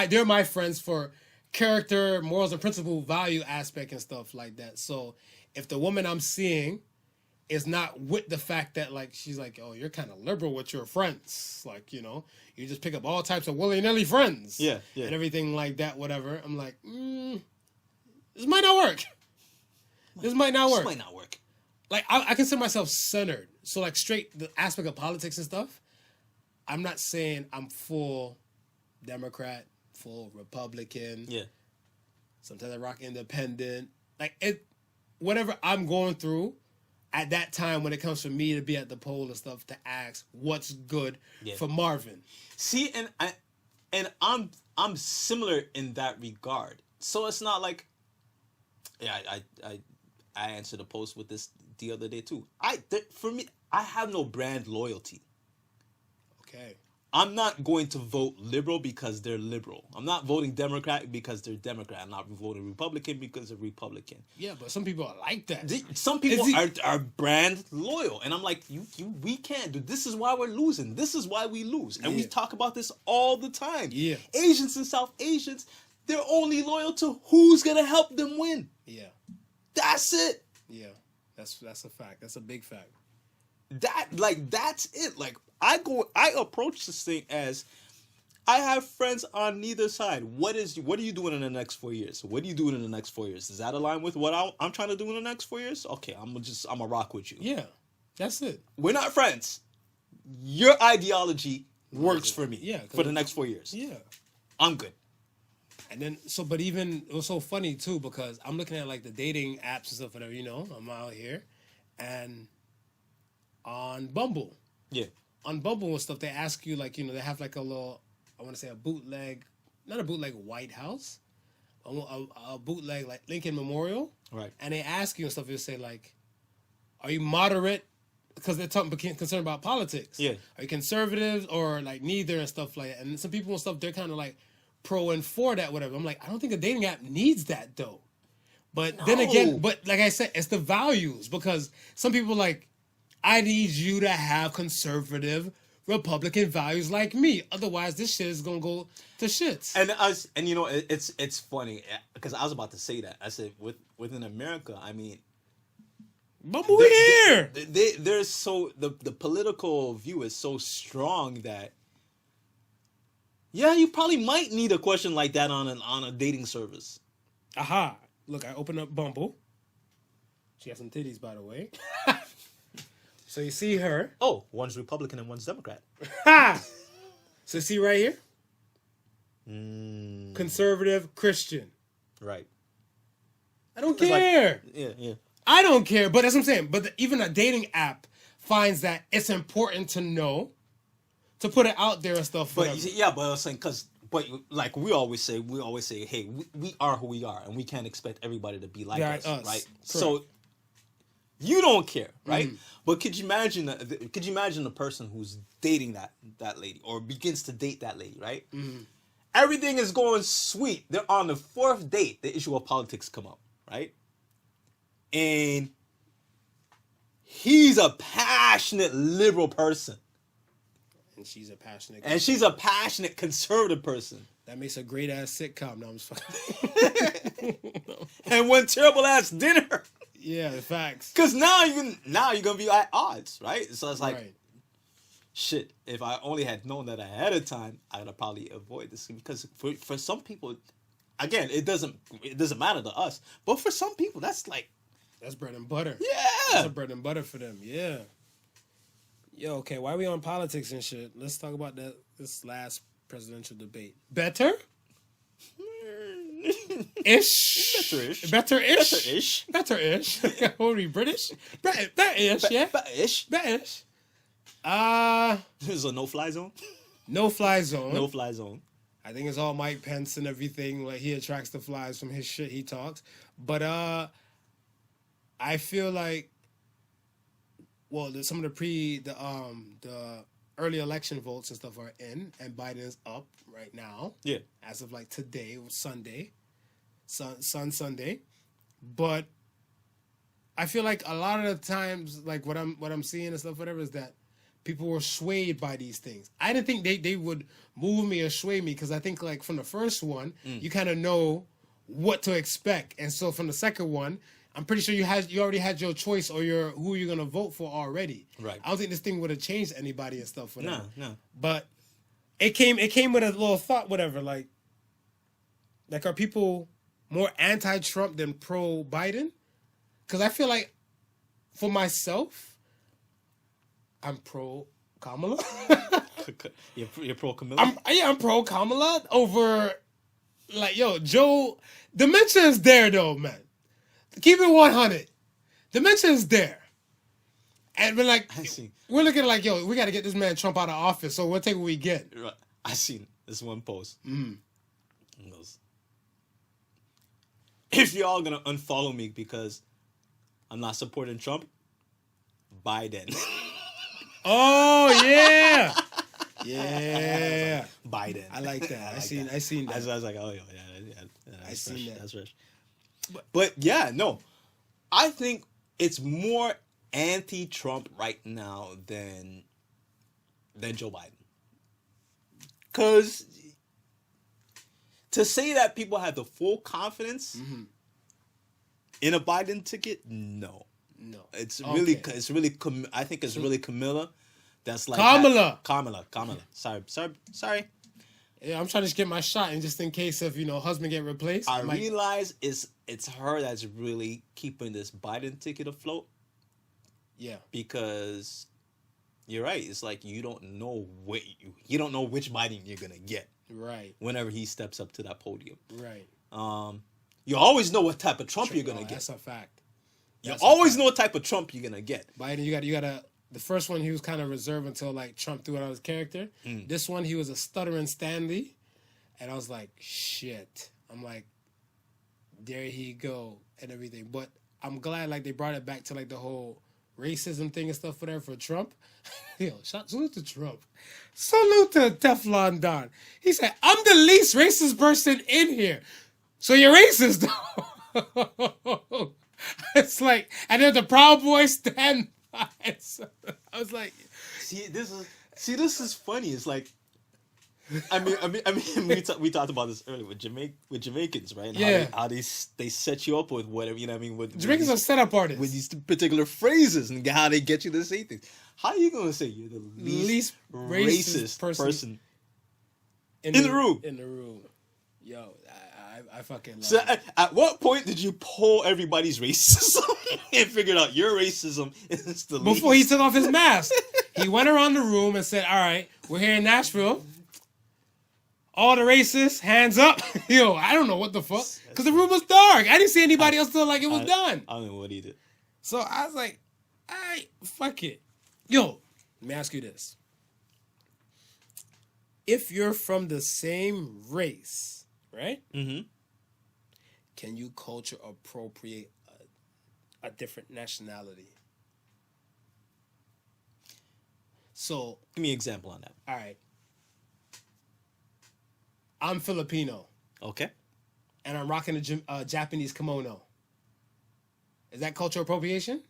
they're my friends for character, morals, and principle value aspect and stuff like that. So if the woman I'm seeing is not with the fact that like she's like, oh, you're kind of liberal with your friends, like, you know, you just pick up all types of willy-nilly friends, yeah, and everything like that, whatever. I'm like, this might not work. This might not work. Like I consider myself centered, so like straight the aspect of politics and stuff. I'm not saying I'm full Democrat, full Republican. Yeah. Sometimes I rock independent. Like it, whatever I'm going through at that time when it comes for me to be at the poll and stuff to ask what's good for Marvin. See, and I'm similar in that regard. So it's not like, yeah, I answered a post with this the other day too. For me, I have no brand loyalty. Okay. I'm not going to vote liberal because they're liberal. I'm not voting Democrat because they're Democrat. I'm not voting Republican because they're Republican. Yeah, but some people are like that. Some people are brand loyal. And I'm like, we can't do this. Is why we're losing. This is why we lose. And we talk about this all the time. Yeah. Asians and South Asians, they're only loyal to who's going to help them win. Yeah. That's it. Yeah. That's a fact. That's a big fact. That's it. Like, I approach this thing as I have friends on neither side. What are you doing in the next 4 years? What are you doing in the next 4 years? Does that align with what I'm trying to do in the next 4 years? Okay, I'm gonna rock with you. Yeah, that's it. We're not friends. Your ideology works for me. Yeah, for the next 4 years. Yeah, I'm good. And then but even it was so funny too because I'm looking at like the dating apps and stuff, whatever. You know, I'm out here, and on Bumble. Yeah. On Bumble and stuff, they ask you, like, you know, they have like a little, I want to say a bootleg, not a bootleg White House, a bootleg like Lincoln Memorial. Right. And they ask you and stuff, they say like, are you moderate? Because they're concerned about politics. Yeah. Are you conservative or like neither and stuff like that? And some people and stuff, they're kind of like pro and for that, whatever. I'm like, I don't think a dating app needs that though. But then again, but like I said, it's the values, because some people are like, I need you to have conservative Republican values like me. Otherwise, this shit is gonna go to shits. And you know, it's funny because I was about to say that. I said within America, I mean, but we're here. There's so the political view is so strong that you probably might need a question like that on a dating service. Aha! Look, I opened up Bumble. She has some titties, by the way. So you see her. Oh, one's Republican and one's Democrat. Ha! So see right here? Conservative Christian. Right. I don't care. Yeah. I don't care, but that's what I'm saying. But even a dating app finds that it's important to know, to put it out there and stuff. But but I was saying, but like we always say, hey, we are who we are, and we can't expect everybody to be like us, right? Correct. So you don't care, right? But could you imagine a person who's dating that lady or begins to date that lady, right? Everything is going sweet. They're on the 4th date. The issue of politics come up, right? And he's a passionate liberal person. And she's a passionate conservative person. That makes a great ass sitcom. No, I'm just fucking. And one terrible ass dinner. Yeah, the facts. Because now you're gonna be at odds, right? So it's like, shit. If I only had known that ahead of time, I'd have probably avoid this. Because for some people, again, it doesn't matter to us. But for some people, that's bread and butter. Yeah, that's bread and butter for them. Yeah. Yo, okay, why are we on politics and shit? Let's talk about this last presidential debate. Better? Ish. Better-ish. What are we, British? Better-ish, yeah. Better-ish. There's a no-fly zone. No-fly zone. No-fly zone. I think it's all Mike Pence and everything. Like, he attracts the flies from his shit he talks. But I feel like, well, some of the early election votes and stuff are in, and Biden is up right now. Yeah. As of like today, Sunday. Sunday. But I feel like a lot of the times, like what I'm seeing and stuff, whatever, is that people were swayed by these things. I didn't think they would move me or sway me, because I think like from the first one, you kind of know what to expect. And so from the second one, I'm pretty sure you already had your choice or who you're gonna vote for already. Right. I don't think this thing would have changed anybody and stuff. Whatever. No. But it came with a little thought, whatever. Like are people more anti-Trump than pro-Biden? Because I feel like for myself, I'm pro-Kamala. You're pro-Kamala? I'm pro-Kamala over, like, yo, Joe. Dementia is there though, man. Keep it 100. Dementia is there. And we're like, we're looking like, yo, we got to get this man Trump out of office, so we'll take what we get. Right. I seen this one post. It goes, if y'all going to unfollow me because I'm not supporting Trump, Biden. Oh, yeah. Yeah. Biden. I like that. I seen that. I was like, oh, yeah. I seen that. That's fresh. But yeah, no. I think it's more anti-Trump right now than Joe Biden. Because to say that people have the full confidence in a Biden ticket, no. It's really, I think it's really Camilla. That's like Kamala. Sorry. Yeah, I'm trying to get my shot, and just in case if husband get replaced, I realize it's her that's really keeping this Biden ticket afloat. Yeah, because you're right. It's like you don't know which Biden you're gonna get. Right. Whenever he steps up to that podium. Right. You always know what type of Trump you're gonna get. That's a fact. You always know what type of Trump you're gonna get. Biden, you gotta. The first one, he was kind of reserved until like Trump threw out his character. This one, he was a stuttering Stanley. And I was like, shit. I'm like, there he go and everything. But I'm glad like they brought it back to like the whole racism thing and stuff, whatever, for Trump. Yo, salute to Trump. Salute to Teflon Don. He said, I'm the least racist person in here. So you're racist, though. It's like, and then the Proud Boys stand by. I was like, this is funny. It's like, I mean, we talked about this earlier with Jamaicans, right? And how they set you up with whatever, you know what I mean? With Jamaicans are setup artists. With these particular phrases and how they get you to say things. How are you going to say you're the least racist person in the room? In the room. Yo, I fucking love so it. At what point did you pull everybody's racism and figured out your racism is the least? Before he took off his mask. He went around the room and said, all right, we're here in Nashville. All the racists, hands up. Yo, I don't know what the fuck. Because the room was dark. I didn't see anybody else feel like it was done. I don't know what he did. So I was like, all right, fuck it. Yo, let me ask you this. If you're from the same race, right? Mm-hmm. Can you culture appropriate a different nationality? So, give me an example on that. All right. I'm Filipino. Okay. And I'm rocking a Japanese kimono. Is that cultural appropriation?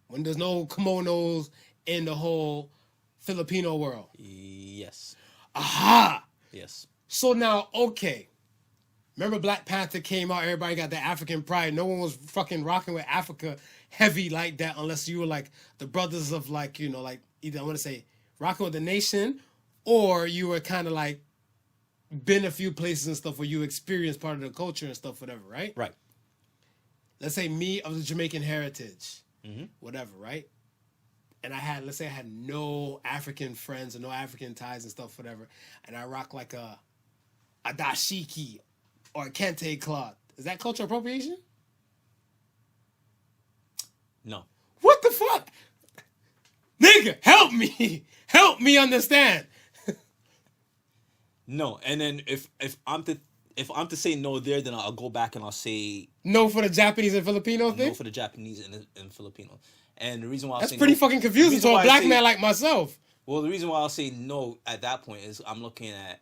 When there's no kimonos in the whole Filipino world. Yes. Aha! Yes. So now, okay. Remember Black Panther came out, everybody got the African pride. No one was fucking rocking with Africa heavy like that unless you were like the brothers of like, you know, like either I want to say rocking with the nation or you were kind of like been a few places and stuff where you experienced part of the culture and stuff, whatever, right? Right. Let's say me of the Jamaican heritage, whatever, right? And let's say I had no African friends or no African ties and stuff, whatever, and I rock like a dashiki or a kente cloth. Is that cultural appropriation? No. What the fuck? Nigga, help me. Help me understand. No, and then if I'm to say no there, then I'll go back and I'll say no for the Japanese and Filipino thing. No for the Japanese and Filipino. And the reason why that's pretty fucking confusing to a black man like myself. Well, the reason why I'll say no at that point is I'm looking at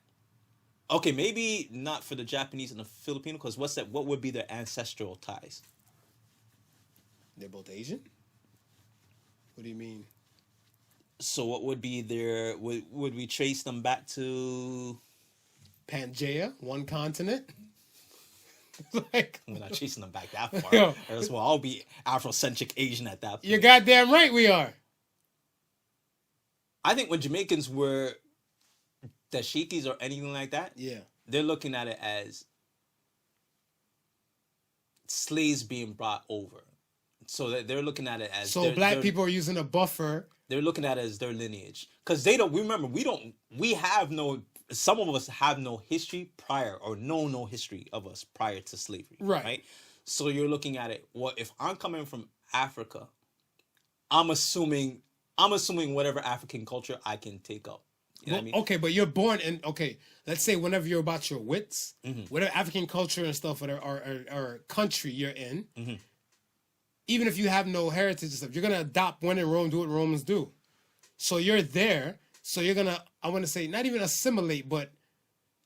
okay, maybe not for the Japanese and the Filipino because what would be their ancestral ties? They're both Asian? What do you mean? So what would be their would we trace them back to Pangea, one continent? Like, we're not chasing them back that far. Well, I'll be Afrocentric Asian at that point. You're goddamn right we are. I think when Jamaicans were dashikis or anything like that, they're looking at it as slaves being brought over. So they're looking at it as black people are using a buffer. They're looking at it as their lineage because they don't. Remember, we have no. Some of us have no history prior or no history of us prior to slavery. Right. So you're looking at it. Well, if I'm coming from Africa, I'm assuming whatever African culture I can take up. You know what I mean? Okay, but you're born in let's say whenever you're about your wits, whatever African culture and stuff or country you're in, even if you have no heritage and stuff, you're gonna adopt when in Rome, do what Romans do. So you're there, so you're gonna, I wanna say, not even assimilate, but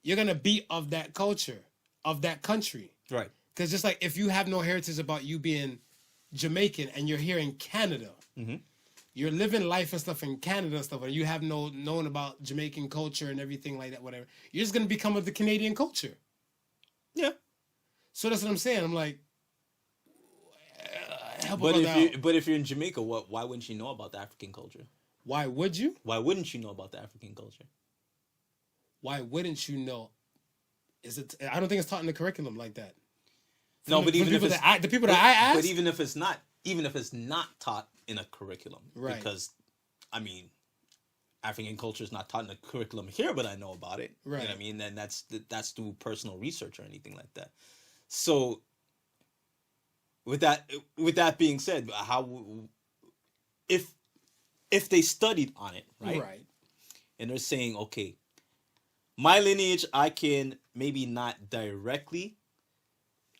you're gonna be of that culture, of that country. Right. Because just like if you have no heritage about you being Jamaican and you're here in Canada, you're living life and stuff in Canada and stuff, and you have known about Jamaican culture and everything like that, whatever. You're just gonna become of the Canadian culture. Yeah. So that's what I'm saying. I'm like, but if you're in Jamaica, why wouldn't you know about the African culture? Why would you? Why wouldn't you know about the African culture? Why wouldn't you know? I don't think it's taught in the curriculum like that. No, but even if it's the people that I ask, but even if it's not taught in a curriculum, right? Because, I mean, African culture is not taught in a curriculum here, but I know about it. Right. You know what I mean? Then that's through personal research or anything like that. So, with that being said, if they studied on it, right? Right. And they're saying, okay, my lineage, I can maybe not directly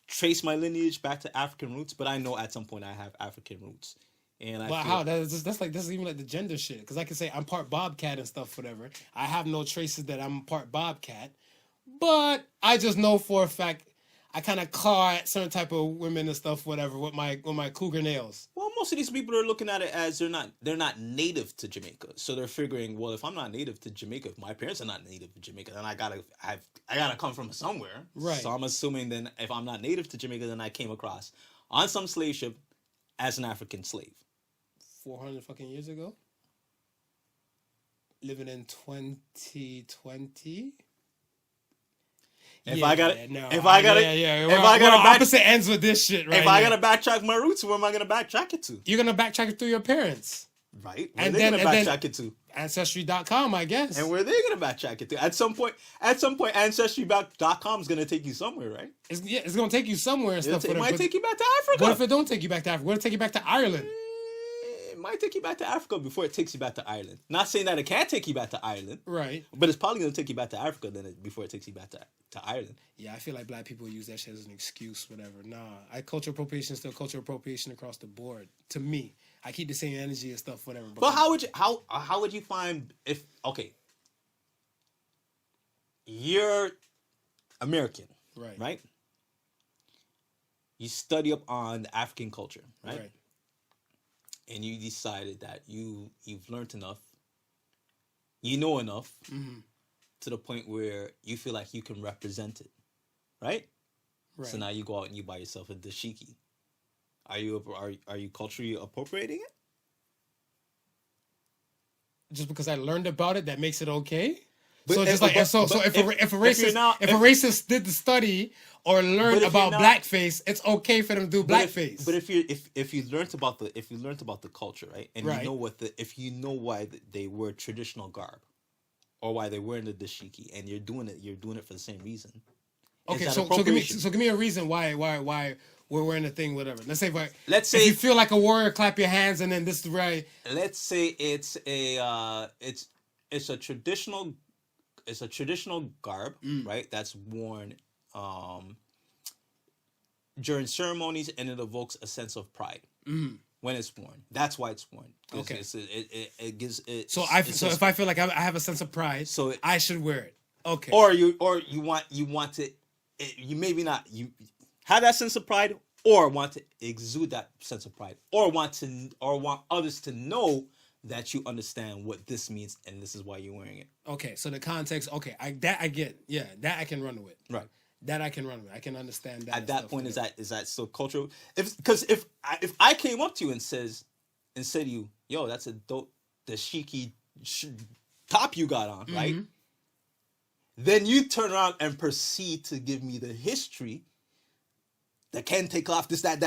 trace my lineage back to African roots, but I know at some point I have African roots. And I But feel, how that's even like the gender shit. Because I can say I'm part Bobcat and stuff, whatever. I have no traces that I'm part Bobcat, but I just know for a fact I kind of claw at certain type of women and stuff, whatever, with my cougar nails. well, most of these people are looking at it as they're not native to Jamaica, so they're figuring, well, if I'm not native to Jamaica, if my parents are not native to Jamaica, then I gotta come from somewhere. Right. So I'm assuming then if I'm not native to Jamaica, then I came across on some slave ship as an African slave. 400 fucking years ago. Living in 2020. If I gotta opposite ends with this shit, right? If I gotta backtrack my roots, where am I gonna backtrack it to? You're gonna backtrack it through your parents. Right. Where And they then- gonna and then- backtrack it to? Ancestry.com, I guess. And where they gonna backtrack it to? At some point, Ancestry.com is gonna take you somewhere, right? It's gonna take you somewhere and stuff. It might take you back to Africa. What if it don't take you back to Africa? What if it take you back to Ireland? It might take you back to Africa before it takes you back to Ireland. Not saying that it can't take you back to Ireland, Right. but it's probably gonna take you back to Africa before it takes you back to Ireland. Yeah, I feel like black people use that shit as an excuse, whatever. Nah, cultural appropriation is still cultural appropriation across the board. To me, I keep the same energy and stuff, whatever. But how would you find if you're American, right? You study up on the African culture, right? And you decided that you've learned enough, you know enough, to the point where you feel like you can represent it, right? So now you go out and you buy yourself a dashiki. Are you culturally appropriating it? Just because I learned about it, that makes it okay? But- So just but- like if a but racist did the study or learned about blackface, it's okay for them to do blackface. But if you learned about the culture, right, and you know if you know why they wear traditional garb, or why they're wearing the dashiki, and you're doing it for the same reason. Okay, so give me a reason why we're wearing the thing, whatever. Let's say if you feel like a warrior, clap your hands, and then this is right. Let's say it's a traditional garb, right? That's worn during ceremonies, and it evokes a sense of pride when it's worn. That's why it's worn. Okay. It gives it. So if I feel like I have a sense of pride, so I should wear it. Okay. Or you want to. You maybe not you have that sense of pride, or want to exude that sense of pride, or want others to know that you understand what this means and this is why you're wearing it. Okay, so the context. Okay, I get. Yeah, that I can run with. Right. That I can run with. I can understand that. At that point, is that still cultural? If I came up to you and said to you, yo, that's a dope dashiki top you got on, right? Then you turn around and proceed to give me the history that can take off this, that,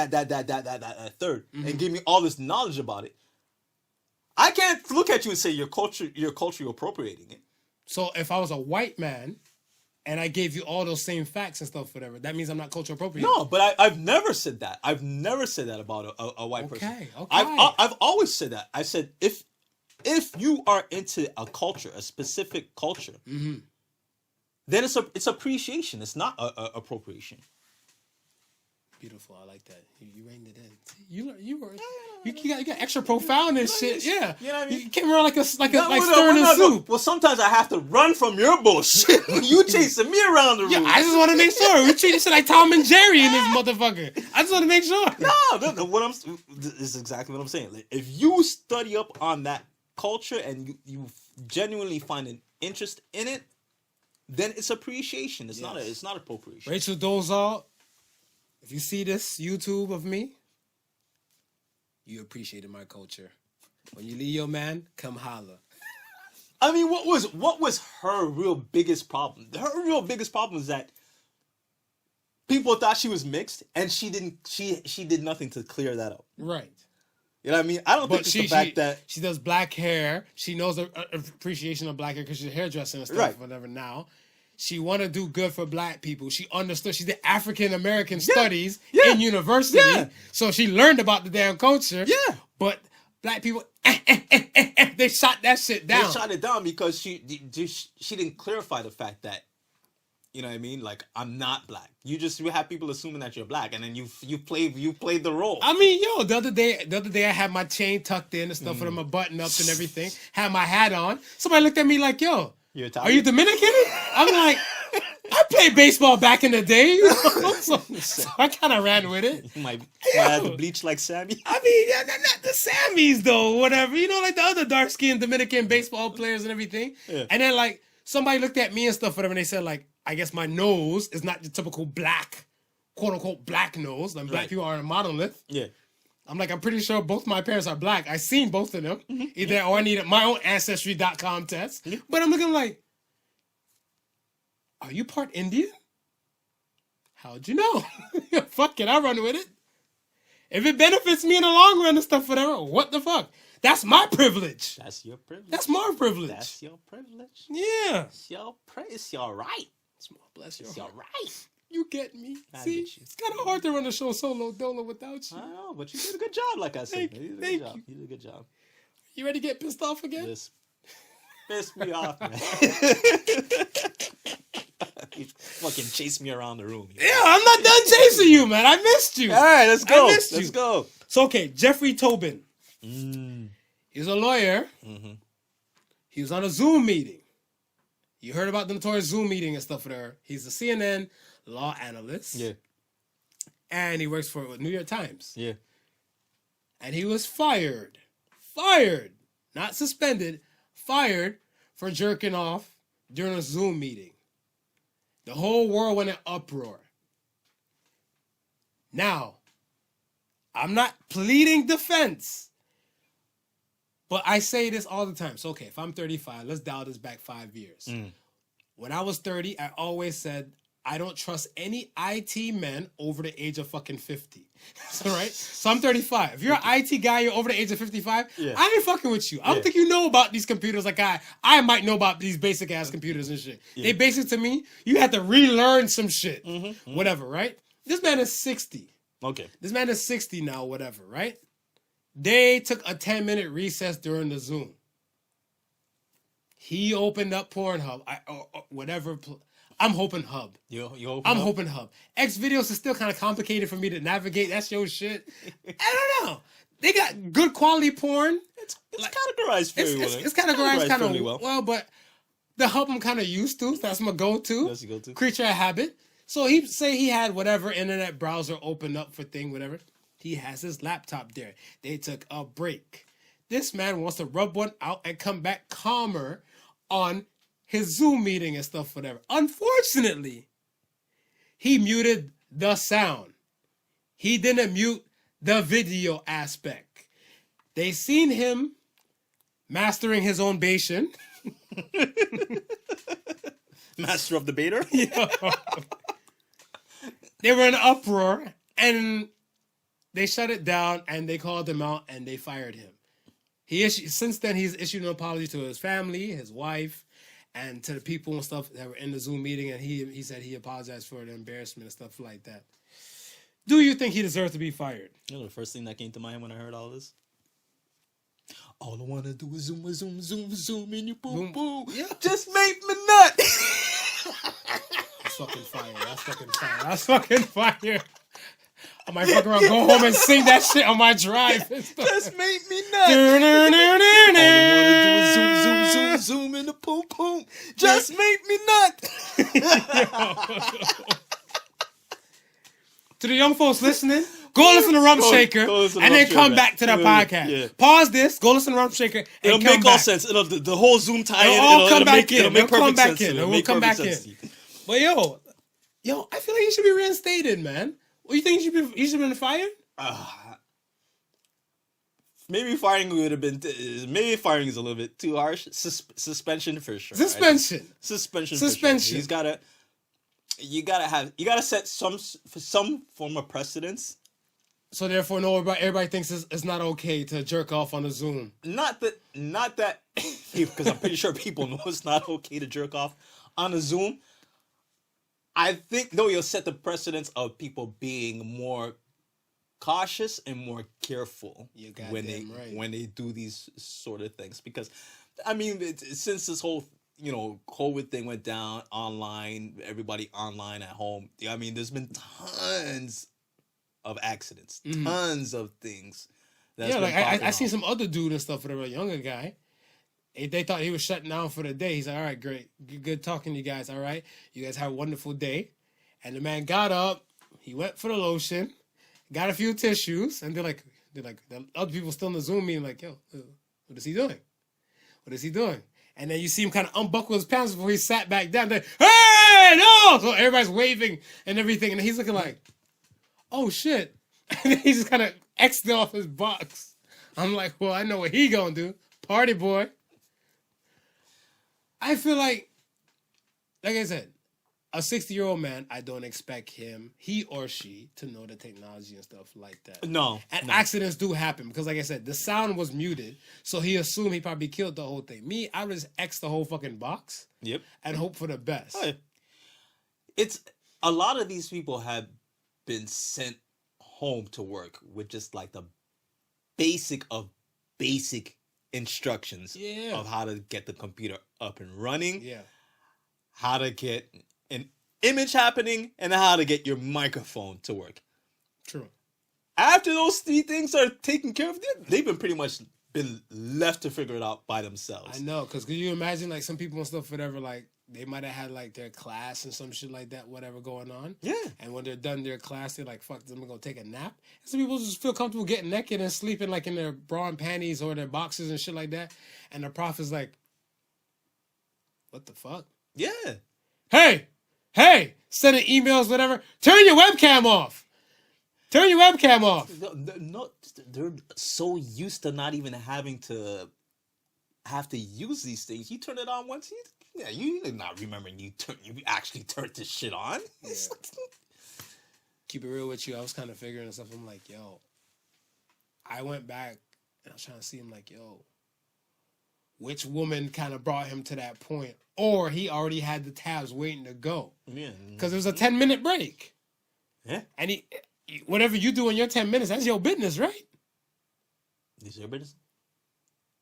third, and give me all this knowledge about it. I can't look at you and say you're culturally appropriating it. So if I was a white man and I gave you all those same facts and stuff, whatever, that means I'm not cultural appropriating. No, but I've never said that. I've never said that about a white person. Okay. I've always said that. I said if you are into a culture, a specific culture, then it's appreciation. It's not appropriation. Beautiful. I like that. You reined it in. You got extra profound and shit. Yeah. You know what I mean? You came around like stirring in soup. Well, sometimes I have to run from your bullshit. You chasing me around the room. Yeah, I just want to make sure we treat this shit like Tom and Jerry in this motherfucker. I just want to make sure. No, this is exactly what I'm saying. Like, if you study up on that culture and you genuinely find an interest in it, then it's appreciation. It's not appropriation. Rachel Dolezal, if you see this YouTube of me, you appreciated my culture. When you leave your man, come holla. I mean, what was her real biggest problem? Her real biggest problem is that people thought she was mixed, and she did nothing to clear that up. Right. You know what I mean? I don't think it's the fact that she does black hair. She knows the appreciation of black hair because she's a hairdresser and stuff, whatever. Now, she want to do good for black people. She understood. She did African American studies in university, so she learned about the damn culture. Yeah, but black people, they shot that shit down. They shot it down because she didn't clarify the fact that You know what I mean? Like, I'm not black. You have people assuming that you're black, and then you played the role. I mean, yo, the other day I had my chain tucked in and stuff, with my button up and everything. Had my hat on. Somebody looked at me like, "Yo, are you Dominican?" I'm like, I played baseball back in the day, you know? so I kind of ran with it. You might have to bleach like Sammy. I mean, yeah, not the Sammys though, whatever. You know, like the other dark-skinned Dominican baseball players and everything. Yeah. And then like somebody looked at me and stuff, whatever, and they said like, I guess my nose is not the typical black, quote unquote black nose. Like black people are a monolith. Yeah. I'm like, I'm pretty sure both my parents are black. I seen both of them. Either or I needed my own ancestry.com test. But I'm looking like, are you part Indian? How'd you know? Fuck it, I'll run with it. If it benefits me in the long run and stuff, whatever, what the fuck? That's my privilege. That's your privilege. That's my privilege. That's your privilege. Yeah. It's your right. Bless your heart. Your right. You get me. See, it's kind of hard to run the show solo dolo without you. I know, but you did a good job, like I said. Thank you. You did a good job. You ready to get pissed off again? Just piss me off, man. You fucking chase me around the room. Yeah, I'm not done chasing you, man. I missed you. All right, let's go. Let's go. So, okay, Jeffrey Toobin. He's a lawyer. He was on a Zoom meeting. You heard about the notorious Zoom meeting and stuff with her. He's a CNN law analyst. Yeah. And he works for New York Times. Yeah. And he was fired. Fired. Not suspended. Fired for jerking off during a Zoom meeting. The whole world went in uproar. Now, I'm not pleading defense, but I say this all the time. So, okay, if I'm 35, let's dial this back 5 years. When I was 30, I always said, I don't trust any IT men over the age of fucking 50. So, right? So I'm 35. If you're an IT guy, you're over the age of 55, I ain't fucking with you. I don't think you know about these computers like I might know about these basic ass computers and shit. They basic to me. You have to relearn some shit. Whatever, right? This man is 60. Okay. This man is 60 now, whatever, right? They took a 10-minute recess during the Zoom. He opened up Pornhub, whatever. I'm hoping Hub. I'm hoping Hub. X videos is still kind of complicated for me to navigate. That's your shit. I don't know. They got good quality porn. It's categorized very well. It's categorized kind of well, but the Hub I'm kind of used to. That's my go-to. That's your go-to. Creature of habit. So he had whatever internet browser opened up for thing, whatever. He has his laptop there. They took a break. This man wants to rub one out and come back calmer on his Zoom meeting and stuff, whatever. Unfortunately, he muted the sound. He didn't mute the video aspect. They seen him mastering his own Bayesian. Master of the baiter? Yeah. They were in an uproar, and they shut it down, and they called him out, and they fired him. Since then, he's issued an apology to his family, his wife, and to the people and stuff that were in the Zoom meeting, and he said he apologized for the embarrassment and stuff like that. Do you think he deserves to be fired? You know the first thing that came to mind when I heard all this? All I want to do is zoom in your boom, boom. Yeah. Just make me nut. That's fucking fire. That's fucking fire. I might fuck around, go home and sing that shit on my drive. Just make me nut. All I want to do is zoom in the boom, boom. Just make me nut. To the young folks listening, go listen to Rump Shaker and then come back to the podcast. Yeah. Pause this, go listen to Rump Shaker, and it'll make all sense. The whole Zoom tie-in. It'll come back in. It'll come back in. It will come back in. But yo, I feel like he should be reinstated, man. What do you think he should have been fired? Maybe firing would have been. Maybe firing is a little bit too harsh. Suspension for sure. Suspension. Right? Suspension. For sure. He's gotta. You gotta set some form of precedence. So therefore, everybody thinks it's not okay to jerk off on a Zoom. Not that, because I'm pretty sure people know it's not okay to jerk off on a Zoom. I think though you'll set the precedence of people being more cautious and more careful when they do these sort of things. Because I mean, since this whole COVID thing went down online, everybody online at home. I mean, there's been tons of accidents, tons of things. Yeah, like I seen some other dude and stuff, whatever, a younger guy. They thought he was shutting down for the day. He's like, all right, great. Good talking to you guys. All right. You guys have a wonderful day. And the man got up. He went for the lotion, got a few tissues. And they're like, the other people still in the Zoom meeting like, yo, what is he doing? What is he doing? And then you see him kind of unbuckle his pants before he sat back down. They're, hey, no! So everybody's waving and everything. And he's looking like, oh, shit. And then he just kind of X'd off his box. I'm like, well, I know what he gonna do. Party boy. I feel like I said, a 60-year-old man, I don't expect he or she, to know the technology and stuff like that. No. And accidents do happen because, like I said, the sound was muted, so he assumed he probably killed the whole thing. Me, I would just X the whole fucking box. Yep. And hope for the best. Oh, yeah. It's a lot of these people have been sent home to work with just like the basic instructions of how to get the computer up and running, how to get an image happening, and how to get your microphone to work. True. After those 3 things are taken care of, they've been pretty much been left to figure it out by themselves. I know, because could you imagine like some people and stuff, whatever, like they might have had like their class and some shit like that, whatever going on. Yeah. And when they're done their class, they're like, fuck, I'm gonna take a nap. And some people just feel comfortable getting naked and sleeping like in their bra and panties or their boxes and shit like that. And the prof is like, what the fuck? Yeah. Hey, sending emails, whatever. Turn your webcam off. Turn your webcam off. No, they're so used to not even having to have to use these things. You turn it on once, you're not remembering you actually turned this shit on. Yeah. Keep it real with you. I was kind of figuring stuff. I'm like, yo, I went back and I was trying to see him like, yo, which woman kind of brought him to that point? Or he already had the tabs waiting to go. Yeah. Because it was a 10-minute break. Yeah. And whatever you do in your 10 minutes, that's your business, right? It's your business.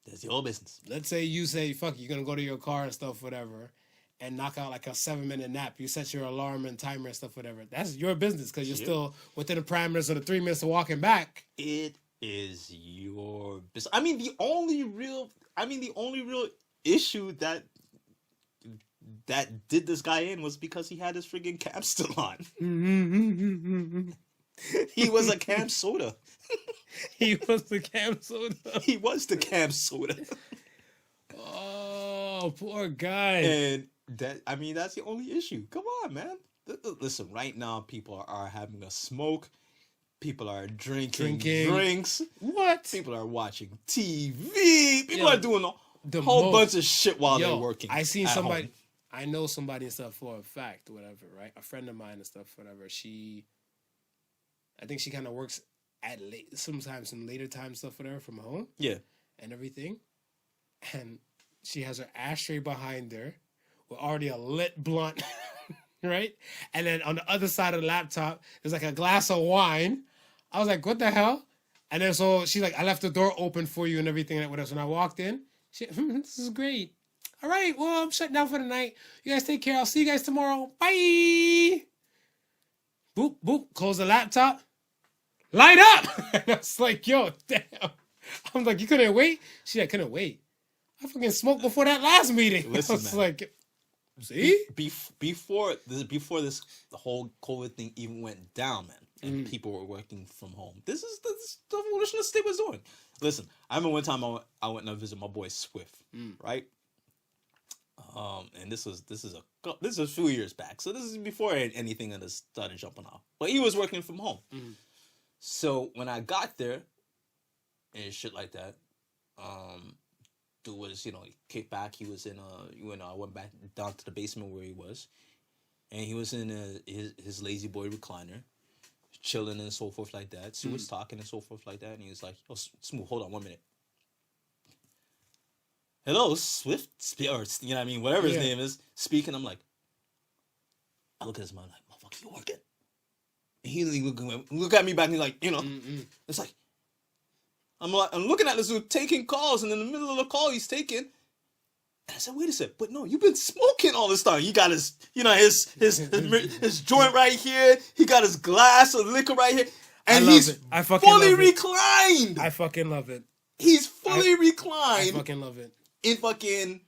That's your business. Let's say you say, fuck, you're going to go to your car and stuff, whatever, and knock out like a 7-minute nap. You set your alarm and timer and stuff, whatever. That's your business because you're still within the parameters of the 3 minutes of walking back. It is your business. I mean, the only real issue that did this guy in was because he had his friggin' cam still on. He was a cam soda. He was the cam soda. He was the cam soda. Oh, poor guy. And that's the only issue. Come on, man. Listen, right now people are having a smoke. People are drinking drinks. What? People are watching TV. People are doing a whole bunch of shit while they're working. I seen somebody. Home. I know somebody and stuff for a fact, whatever, right? A friend of mine and stuff, whatever. I think she kind of works at sometimes some later time stuff, whatever, from home. Yeah. And everything. And she has her ashtray behind her with already a lit blunt, right? And then on the other side of the laptop, there's like a glass of wine. I was like, what the hell? And then so she's like, I left the door open for you and everything. And whatever. So when I walked in, this is great. All right, well, I'm shutting down for the night. You guys take care. I'll see you guys tomorrow. Bye. Boop, boop. Close the laptop. Light up. And I was like, yo, damn. I'm like, you couldn't wait? She like, couldn't wait. I fucking smoked before that last meeting. Listen, I was man. like, see? Before this the whole COVID thing even went down, man, and people were working from home. This is the foolishness they was doing. Listen, I remember one time I went and visited my boy Swift, right? And this is a few years back, so this is before anything that started jumping off. But he was working from home, so when I got there and shit like that, dude was he kicked back. He was in I went back down to the basement where he was, and he was in his lazy boy recliner, chilling and so forth like that. So he was talking and so forth like that, and he was like, "Oh, Smooth, hold on 1 minute." Hello, Swift, or you know what I mean, whatever his name is, speaking. I'm like, I look at his mind like, motherfucker, you working? And he look at me back and he's like, it's like, I'm looking at this dude taking calls, and in the middle of the call he's taking, And I said, wait a sec, but no, you've been smoking all this time. You got his, his joint right here. He got his glass of liquor right here. And he's fully reclined. I fucking love it. He's fully reclined. I fucking love it. In fucking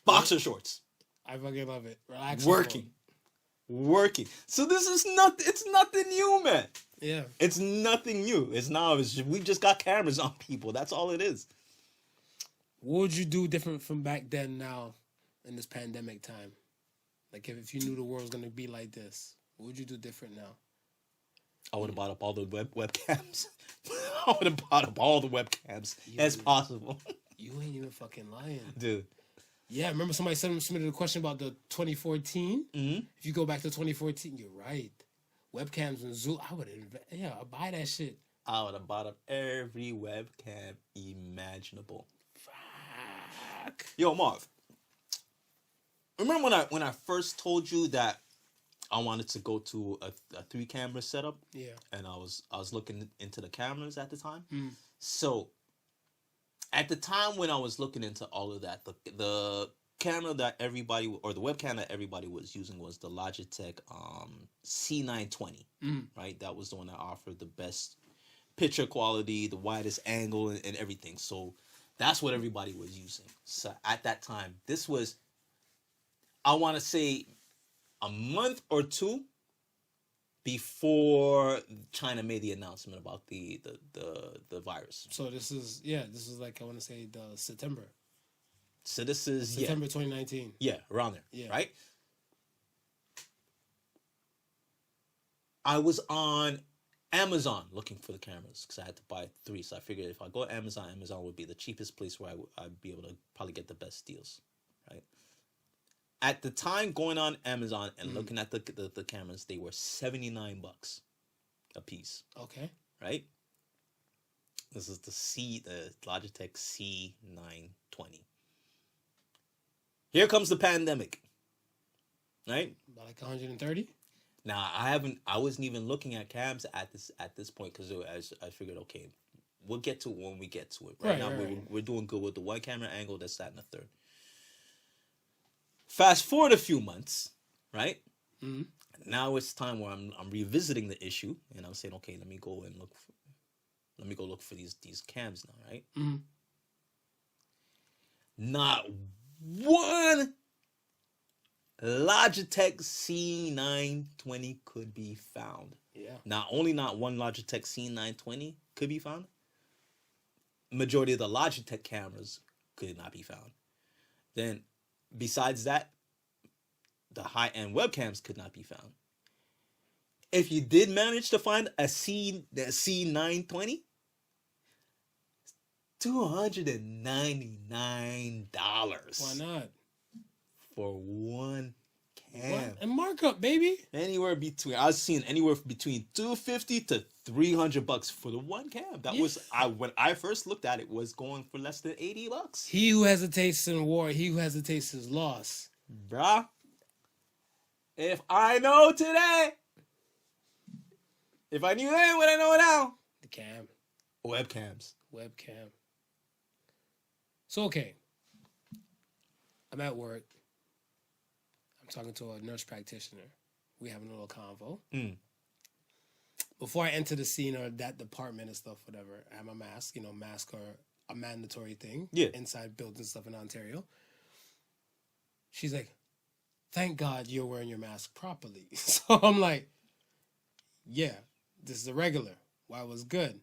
boxer shorts. I fucking love it. Relax. Working. So this is it's nothing new, man. Yeah. It's nothing new. We just got cameras on people. That's all it is. What would you do different from back then now in this pandemic time? Like if you knew the world was going to be like this, what would you do different now? I would have bought up all the webcams. I would have bought up all the webcams as possible. You ain't even fucking lying. Dude. Yeah, I remember somebody submitted a question about the 2014. Mm-hmm. If you go back to 2014, you're right. Webcams and Zoom, I'd buy that shit. I would have bought up every webcam imaginable. Fuck. Yo, Marv. Remember when I first told you that I wanted to go to a 3-camera setup? Yeah. And I was looking into the cameras at the time. Mm. So at the time when I was looking into all of that, the camera that everybody, or the webcam that everybody was using, was the Logitech C920, right? That was the one that offered the best picture quality, the widest angle, and everything. So that's what everybody was using. So at that time, this was, I want to say, a month or two before China made the announcement about the virus. So this is like, I want to say the September. So this is September 2019. Yeah, around there. Yeah. Right? I was on Amazon looking for the cameras because I had to buy 3. So I figured if I go to Amazon would be the cheapest place where I'd be able to probably get the best deals. Right? At the time, going on Amazon and looking at the cameras, they were $79 a piece. Okay. Right? This is the Logitech C920. Here comes the pandemic. Right? About like 130? Now, I wasn't even looking at cams at this point because I figured, okay, we'll get to it when we get to it. Right now, we're doing good with the 1 camera angle, that's that, and the third. Fast forward a few months, right? Mm-hmm. Now it's time where I'm revisiting the issue, and I'm saying, okay, let me go look for these cams now, right? Mm-hmm. Not one Logitech C920 could be found. Yeah. Not one Logitech C920 could be found. Majority of the Logitech cameras could not be found. Then, besides that, the high-end webcams could not be found. If you did manage to find a C920, $299. Why not? For 1 cam. What? And markup, baby. I was seeing anywhere between $250 to $300 for the 1 cam. That was when I first looked at it, was going for less than $80. He who hesitates in war, he who hesitates is lost. Bruh. If I know today, if I knew then what I know now. The cam. Webcams. Webcam. So, okay. I'm at work. I'm talking to a nurse practitioner. We having a little convo. Mm. Before I enter the scene or that department and stuff, whatever, I have my mask. Masks are a mandatory thing inside buildings and stuff in Ontario. She's like, thank God you're wearing your mask properly. So I'm like, yeah, this is a regular. Why it was good.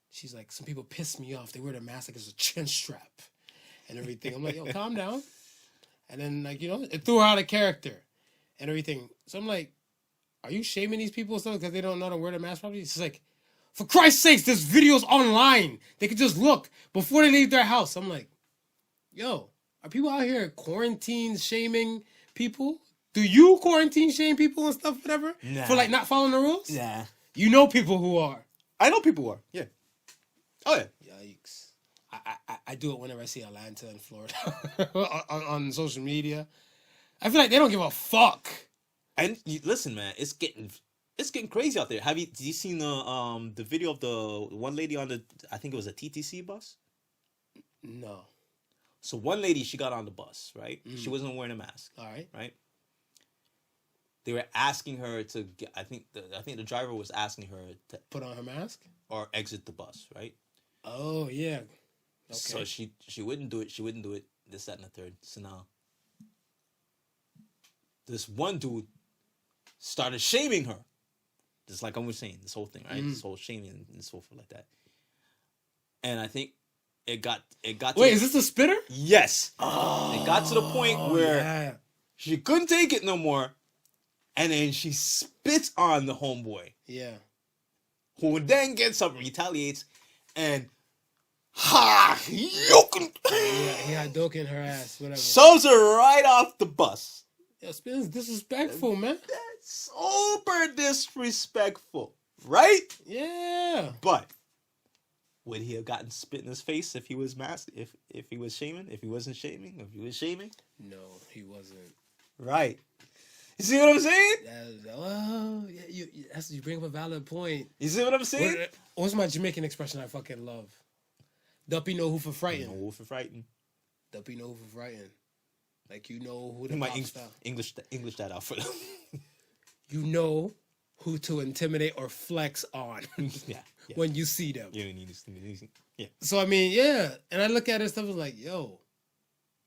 She's like, some people piss me off. They wear their mask like it's a chin strap and everything. I'm like, yo, calm down. And then, it threw her out of character and everything. So I'm like, are you shaming these people and stuff because they don't know how to wear their mask properly? She's like, for Christ's sakes, there's videos online. They could just look before they leave their house. I'm like, yo, are people out here quarantine shaming people? Do you quarantine shame people and stuff, whatever? Nah. For not following the rules? Nah. You know people who are. I know people who are. Yeah. Oh, yeah. Yikes. I do it whenever I see Atlanta and Florida on social media. I feel like they don't give a fuck. And listen, man, it's getting crazy out there. Did you seen the video of the one lady on I think it was a TTC bus? No. So one lady, she got on the bus, right? She wasn't wearing a mask. All right. Right? They were asking her to get, I think the driver was asking her to Put on her mask? or exit the bus, right? Oh, yeah. Okay. So she wouldn't do it. She wouldn't do it. This, that, and the third. So now this one dude started shaming her. Just like I was saying, this whole thing, right? This whole shaming and so forth like that. And I think it got Wait, is this a spitter? Yes. Oh, it got to the point where yeah. she couldn't take it no more. And then she spits on the homeboy. Yeah. Who then gets up, retaliates, and you can He had doke in her ass, whatever. shoves her right off the bus. Yeah, Spin's disrespectful, man. That's super disrespectful, right? Yeah. But would he have gotten spit in his face if he was masked? If he was shaming? If he wasn't shaming? If he was shaming? No, he wasn't. Right. You see what I'm saying? Well, yeah, you bring up a valid point. You see what I'm saying? What's my Jamaican expression I fucking love? Duppy know who for frighten. No, for frightened. Duppy know who for frighten. Like, you know who the You might pop style. English that out for them. You know who to intimidate or flex on yeah. when you see them. You don't need to. Yeah. So, I mean, yeah. And I look at it and stuff, I was like, yo,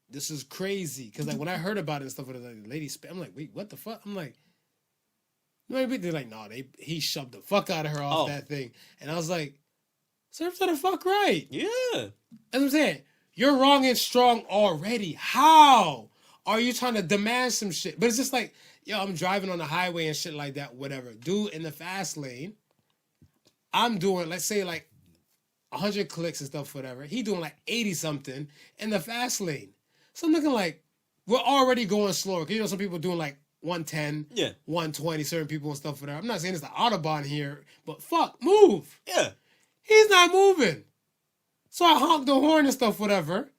this is crazy. Because, like, when I heard about it and stuff, like, the lady spit, I'm like, wait, what the fuck? I'm like, maybe they're like, no, he shoved the fuck out of her off that thing. And I was like, serves her the fuck right. Yeah. That's what I'm saying. You're wrong and strong already. How are you trying to demand some shit? But it's just like, yo, I'm driving on the highway and shit like that, whatever. Dude, in the fast lane, I'm doing, let's say, like 100 clicks and stuff, whatever. He doing like 80 something in the fast lane. So I'm looking like, we're already going slower. Because, you know, some people doing like 110, 120, certain people and stuff, whatever. I'm not saying it's the Autobahn here, but fuck, move. Yeah. He's not moving. So I honk the horn and stuff, whatever.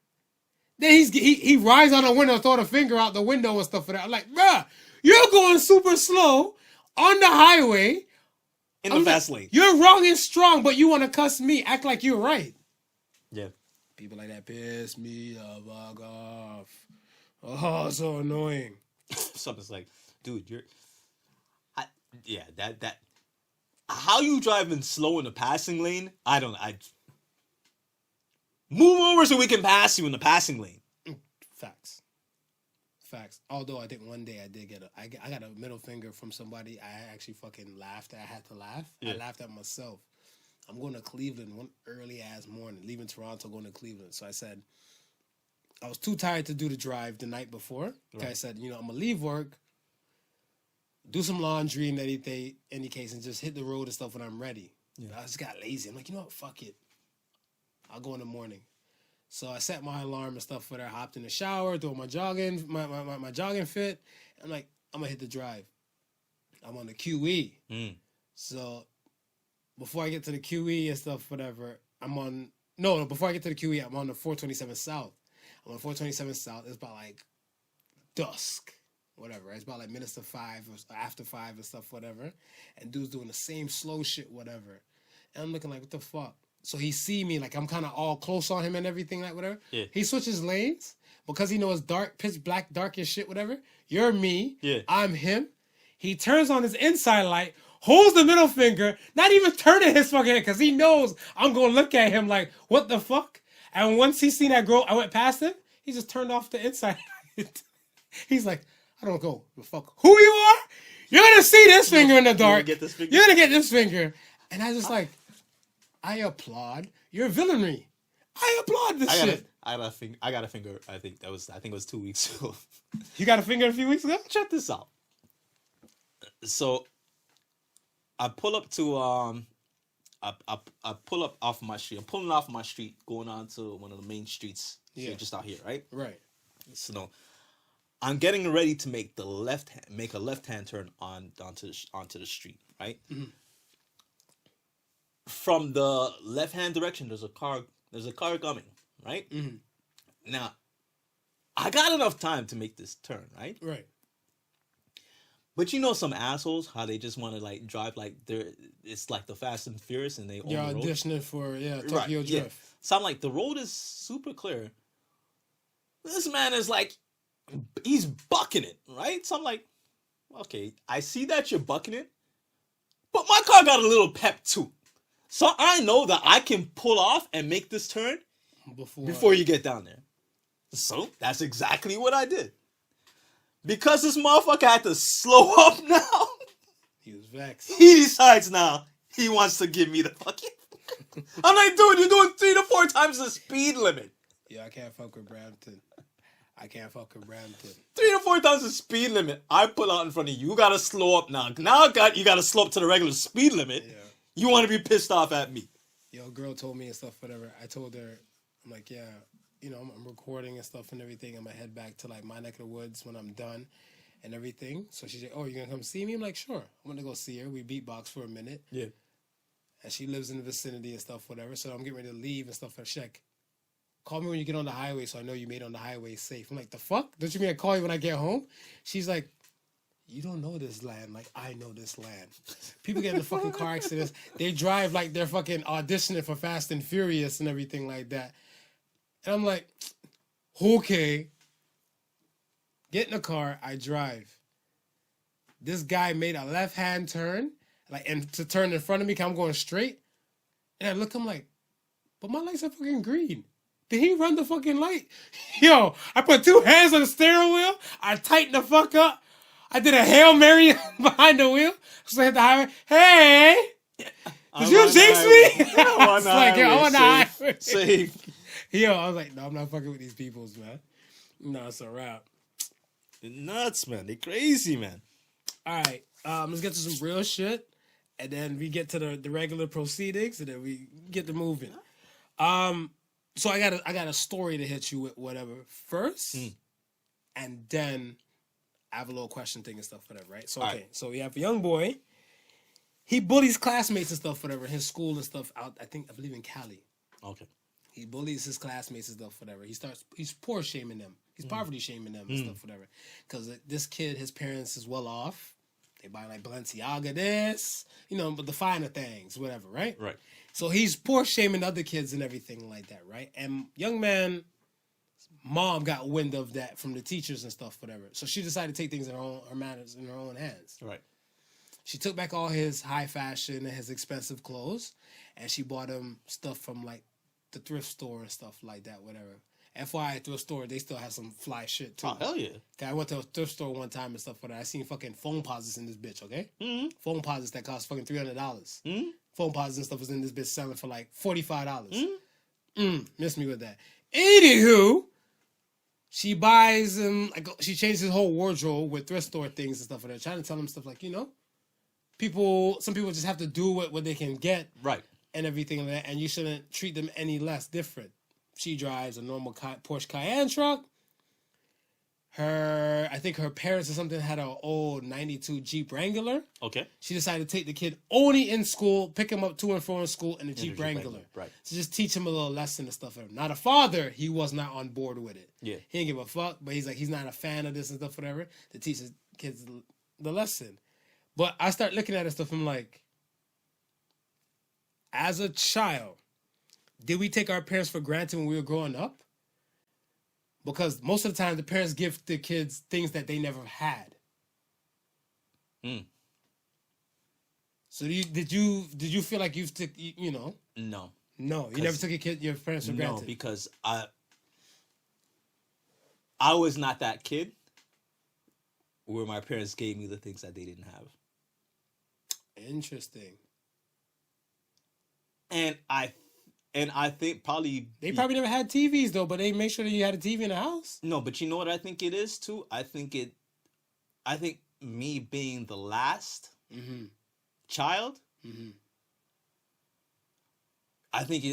Then he rides on the window, throw the finger out the window and stuff, whatever. I'm like, bruh, you're going super slow on the highway. In the fast lane. You're wrong and strong, but you want to cuss me, act like you're right. Yeah. People like that piss me the fuck off. Oh, so annoying. Something's like, dude, that how you driving slow in the passing lane? I move over so we can pass you in the passing lane. Facts. Although I think one day I got a middle finger from somebody. I actually fucking laughed. I had to laugh. Yeah. I laughed at myself. I'm going to Cleveland one early ass morning, leaving Toronto, going to Cleveland. So I said, I was too tired to do the drive the night before. Right. I said, you know, I'm going to leave work, do some laundry in any case, and just hit the road and stuff when I'm ready. Yeah. I just got lazy. I'm like, you know what? Fuck it. I'll go in the morning. So I set my alarm and stuff for that. Hopped in the shower, threw my jogging, my jogging fit. I'm like, I'm going to hit the drive. I'm on the QE. So before I get to the QE and stuff, whatever, before I get to the QE, I'm on the 427 South. I'm on 427 South. It's about like dusk, whatever. It's about like minutes to 5 or after 5 and stuff, whatever. And dude's doing the same slow shit, whatever. And I'm looking like, what the fuck? So he see me, like I'm kind of all close on him and everything, like whatever. Yeah. He switches lanes because he knows dark, pitch black, dark as shit, whatever. You're me. Yeah. I'm him. He turns on his inside light, holds the middle finger, not even turning his fucking head because he knows I'm going to look at him like, what the fuck? And once he seen that girl, I went past him, he just turned off the inside light. He's like, I don't go, fuck who you are? You're going to see this finger in the dark. You're going to get this finger. And I just like, I applaud your villainy. I applaud this shit. I got a finger. I think it was 2 weeks ago. You got a finger a few weeks ago? Check this out. So I pull up to I pull up off my street. I'm pulling off my street, going on to one of the main streets here, just out here, right? Right. So no, I'm getting ready to make a left-hand turn onto the street, right? Mm-hmm. From the left-hand direction, there's a car coming, right? Mm-hmm. Now, I got enough time to make this turn, right? Right. But you know some assholes, how they just want to like drive like it's like the Fast and Furious and they auditioning for Tokyo Drift. Yeah. So I'm like, the road is super clear. This man is like, he's bucking it, right? So I'm like, okay, I see that you're bucking it, but my car got a little pep too. So I know that I can pull off and make this turn before you get down there. So that's exactly what I did. Because this motherfucker had to slow up now. He was vexed. He decides now he wants to give me the fucking... I'm like, dude, you're doing 3 to 4 times the speed limit. Yeah, I can't fuck with Brampton. 3 to 4 times the speed limit. I pull out in front of you. You gotta slow up now. Now you gotta slow up to the regular speed limit. Yeah. You want to be pissed off at me. Yo, girl told me and stuff, whatever. I told her, I'm like, yeah, you know, I'm recording and stuff and everything. I'm gonna head back to like my neck of the woods when I'm done and everything. So she's like, oh, you're gonna come see me? I'm like, sure. I'm gonna go see her. We beatbox for a minute. Yeah. And she lives in the vicinity and stuff, whatever. So I'm getting ready to leave and stuff. And check. Call me when you get on the highway so I know you made it on the highway safe. I'm like, the fuck? Don't you mean I call you when I get home? She's like, you don't know this land like I know this land. People get in the fucking car accidents. They drive like they're fucking auditioning for Fast and Furious and everything like that. And I'm like, okay. Get in the car. I drive. This guy made a left-hand turn, like, and to turn in front of me, 'cause I'm going straight. And I look, I'm like, but my lights are fucking green. Did he run the fucking light? Yo, I put 2 hands on the steering wheel. I tightened the fuck up. I did a Hail Mary behind the wheel. So I hit the highway. Hey! Did you jinx me? I was like, yo, I'm on the highway. Safe. Yo, I was like, no, I'm not fucking with these peoples, man. No, it's a wrap. They're nuts, man. They're crazy, man. All right. Let's get to some real shit. And then we get to the regular proceedings. And then we get to moving. So I got a story to hit you with, whatever, first, and then I have a little question thing and stuff, whatever, right? So, okay, so we have a young boy. He bullies classmates and stuff, whatever, in his school and stuff out, I believe in Cali. Okay. He bullies his classmates and stuff, whatever. He's poor shaming them. He's poverty shaming them and stuff, whatever. Because this kid, his parents is well off. They buy like Balenciaga this, you know, but the finer things, whatever, right? Right. So he's poor shaming other kids and everything like that, right? And young man, mom got wind of that from the teachers and stuff, whatever. So she decided to take things in her matters in her own hands. Right. She took back all his high fashion and his expensive clothes, and she bought him stuff from like the thrift store and stuff like that, whatever. FYI, thrift store, they still have some fly shit too. Oh, hell yeah. I went to a thrift store one time and stuff like that. I seen fucking phone posits in this bitch, okay? Mm-hmm. Phone posits that cost fucking $300. Mm-hmm. Phone posits and stuff was in this bitch selling for like $45. Miss me with that. Anywho, she buys him, like, she changed his whole wardrobe with thrift store things and stuff like that, trying to tell him stuff like, you know, some people just have to do what they can get. Right. And everything like that, and you shouldn't treat them any less different. She drives a normal Porsche Cayenne truck. I think her parents or something had an old 92 Jeep Wrangler. Okay. She decided to take the kid only in school, pick him up to and from school in a Jeep Wrangler. Right. To just teach him a little lesson and stuff. Not a father, he was not on board with it. Yeah. He didn't give a fuck, but he's not a fan of this and stuff, whatever, to teach his kids the lesson. But I start looking at this stuff, I'm like, as a child, did we take our parents for granted when we were growing up? Because most of the time, the parents give the kids things that they never had. So did you feel like you took, you know? No. No, you never took your parents for granted? No, because I was not that kid where my parents gave me the things that they didn't have. Interesting. And I think probably... They probably never had TVs, though, but they make sure that you had a TV in the house. No, but you know what I think it is, too? I think me being the last child, I think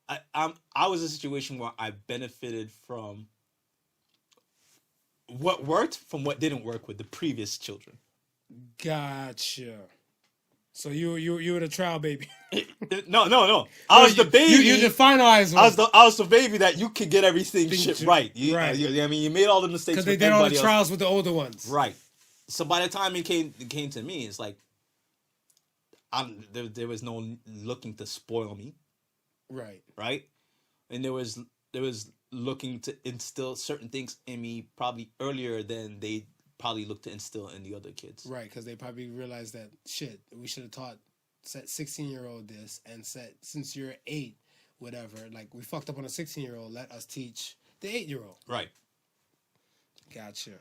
I was in a situation where I benefited from what worked from what didn't work with the previous children. Gotcha. So you were the trial baby. No. I was the baby. You the finalized one. I was the baby that you could get everything shit right. Right. I mean, you made all the mistakes because they did all the trials with the older ones. Right. So by the time it came to me, it's like there was no looking to spoil me. Right. Right. And there was looking to instill certain things in me probably earlier than they probably look to instill in the other kids. Right, because they probably realized that, shit, we should have taught said 16-year-old this, and said, since you're 8, whatever, like, we fucked up on a 16-year-old, let us teach the 8-year-old. Right. Gotcha.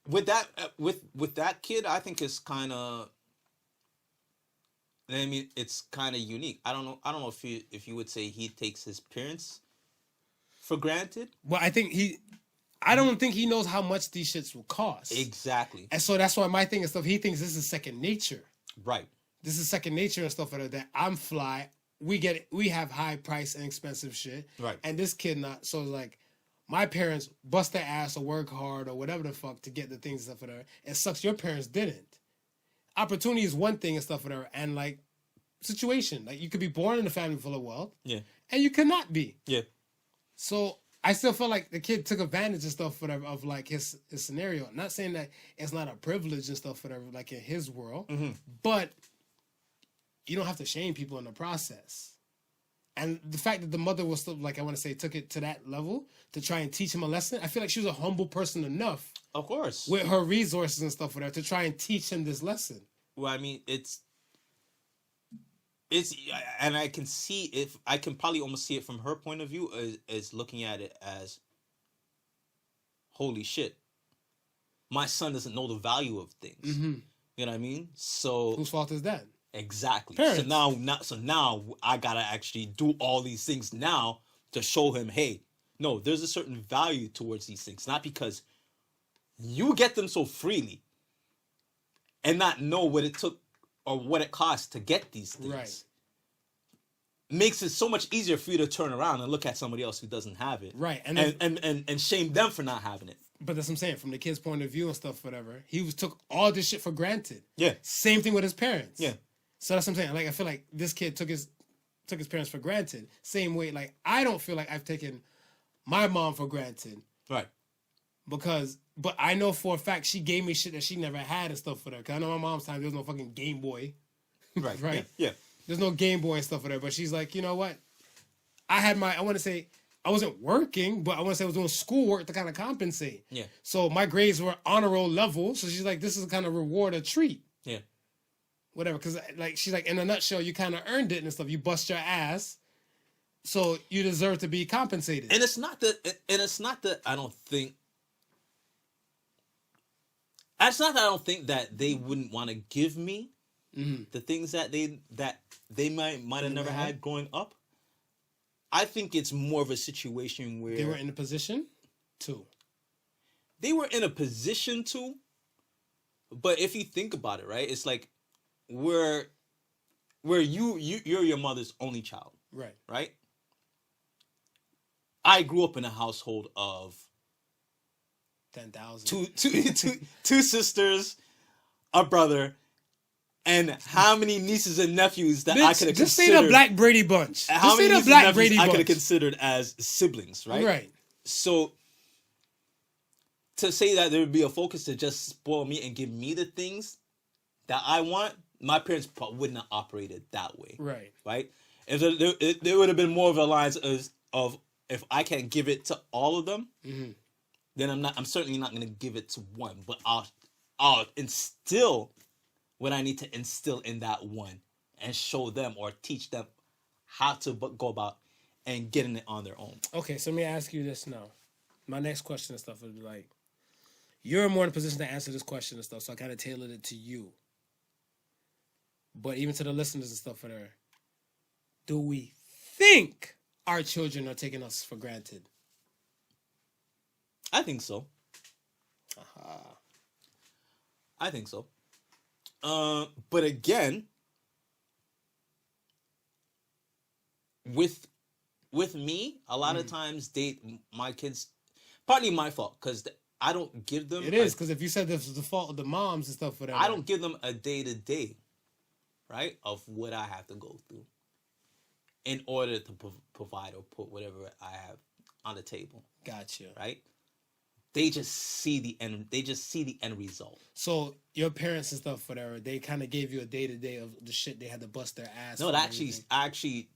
With that, with that kid, I think it's kind of. I mean, it's kind of unique. I don't know if you would say he takes his parents for granted. Well, I don't think he knows how much these shits will cost. Exactly. And so that's why my thing and stuff, he thinks this is second nature. Right. This is second nature and stuff like that. I'm fly. We have high price and expensive shit. Right. And this kid not. So it's like, my parents bust their ass or work hard or whatever the fuck to get the things and stuff like that. It sucks your parents didn't. Opportunity is one thing and stuff like that. And like, situation. Like, you could be born in a family full of wealth. Yeah. And you could not be. Yeah. So I still feel like the kid took advantage and stuff whatever of like his scenario. Not saying that it's not a privilege and stuff whatever, like in his world. Mm-hmm. But you don't have to shame people in the process. And the fact that the mother was still, like, I want to say, took it to that level to try and teach him a lesson. I feel like she was a humble person enough. Of course. With her resources and stuff whatever to try and teach him this lesson. Well, I mean, it's, and I can see if I can probably almost see it from her point of view as looking at it as, holy shit, my son doesn't know the value of things. Mm-hmm. You know what I mean? So whose fault is that? Exactly. Parents. So now I gotta actually do all these things now to show him, hey, no, there's a certain value towards these things, not because you get them so freely and not know what it took or what it cost to get these things. Right. Makes it so much easier for you to turn around and look at somebody else who doesn't have it. Right. And shame them for not having it. But that's what I'm saying. From the kid's point of view and stuff, whatever, he took all this shit for granted. Yeah. Same thing with his parents. Yeah. So that's what I'm saying. Like, I feel like this kid took his parents for granted. Same way, like, I don't feel like I've taken my mom for granted. Right. But I know for a fact she gave me shit that she never had and stuff for her. Because I know my mom's time, there was no fucking Game Boy. Right. Right? Yeah. There's no Game Boy and stuff for her. But she's like, you know what? I want to say, I wasn't working, but I want to say I was doing schoolwork to kind of compensate. Yeah. So my grades were honor roll level. So she's like, this is a kind of reward, a treat. Yeah. Whatever. Because like, she's like, in a nutshell, you kind of earned it and stuff. You bust your ass. So you deserve to be compensated. And it's not that I don't think. It's not that I don't think that they wouldn't want to give me the things that they might have never had growing up. I think it's more of a situation where they were in a position to. They were in a position to, but if you think about it, right, it's like where you're your mother's only child, Right. Right. I grew up in a household of 10,000. two sisters, a brother, and how many nieces and nephews that I could have considered. Just say the Black Brady Bunch. How many nieces and nephews I could have considered as siblings, right? Right. So to say that there would be a focus to just spoil me and give me the things that I want, my parents probably wouldn't have operated that way. Right. Right? If there would have been more of a lines of if I can't give it to all of them, then I'm certainly not going to give it to one, but I'll instill what I need to instill in that one and show them or teach them how to go about and getting it on their own. Okay, so let me ask you this now. My next question and stuff would be like, you're more in a position to answer this question and stuff, so I kind of tailored it to you. But even to the listeners and stuff there, do we think our children are taking us for granted? I think so. I think so. But again, with me, a lot of times my kids, partly my fault, because I don't give them. It is, because if you said this was the fault of the moms and stuff, whatever. I don't give them a day-to-day, right, of what I have to go through in order to provide or put whatever I have on the table. Gotcha. Right? They just see the end. They just see the end result. So your parents and stuff, whatever, they kind of gave you a day-to-day of the shit they had to bust their ass. No, actually,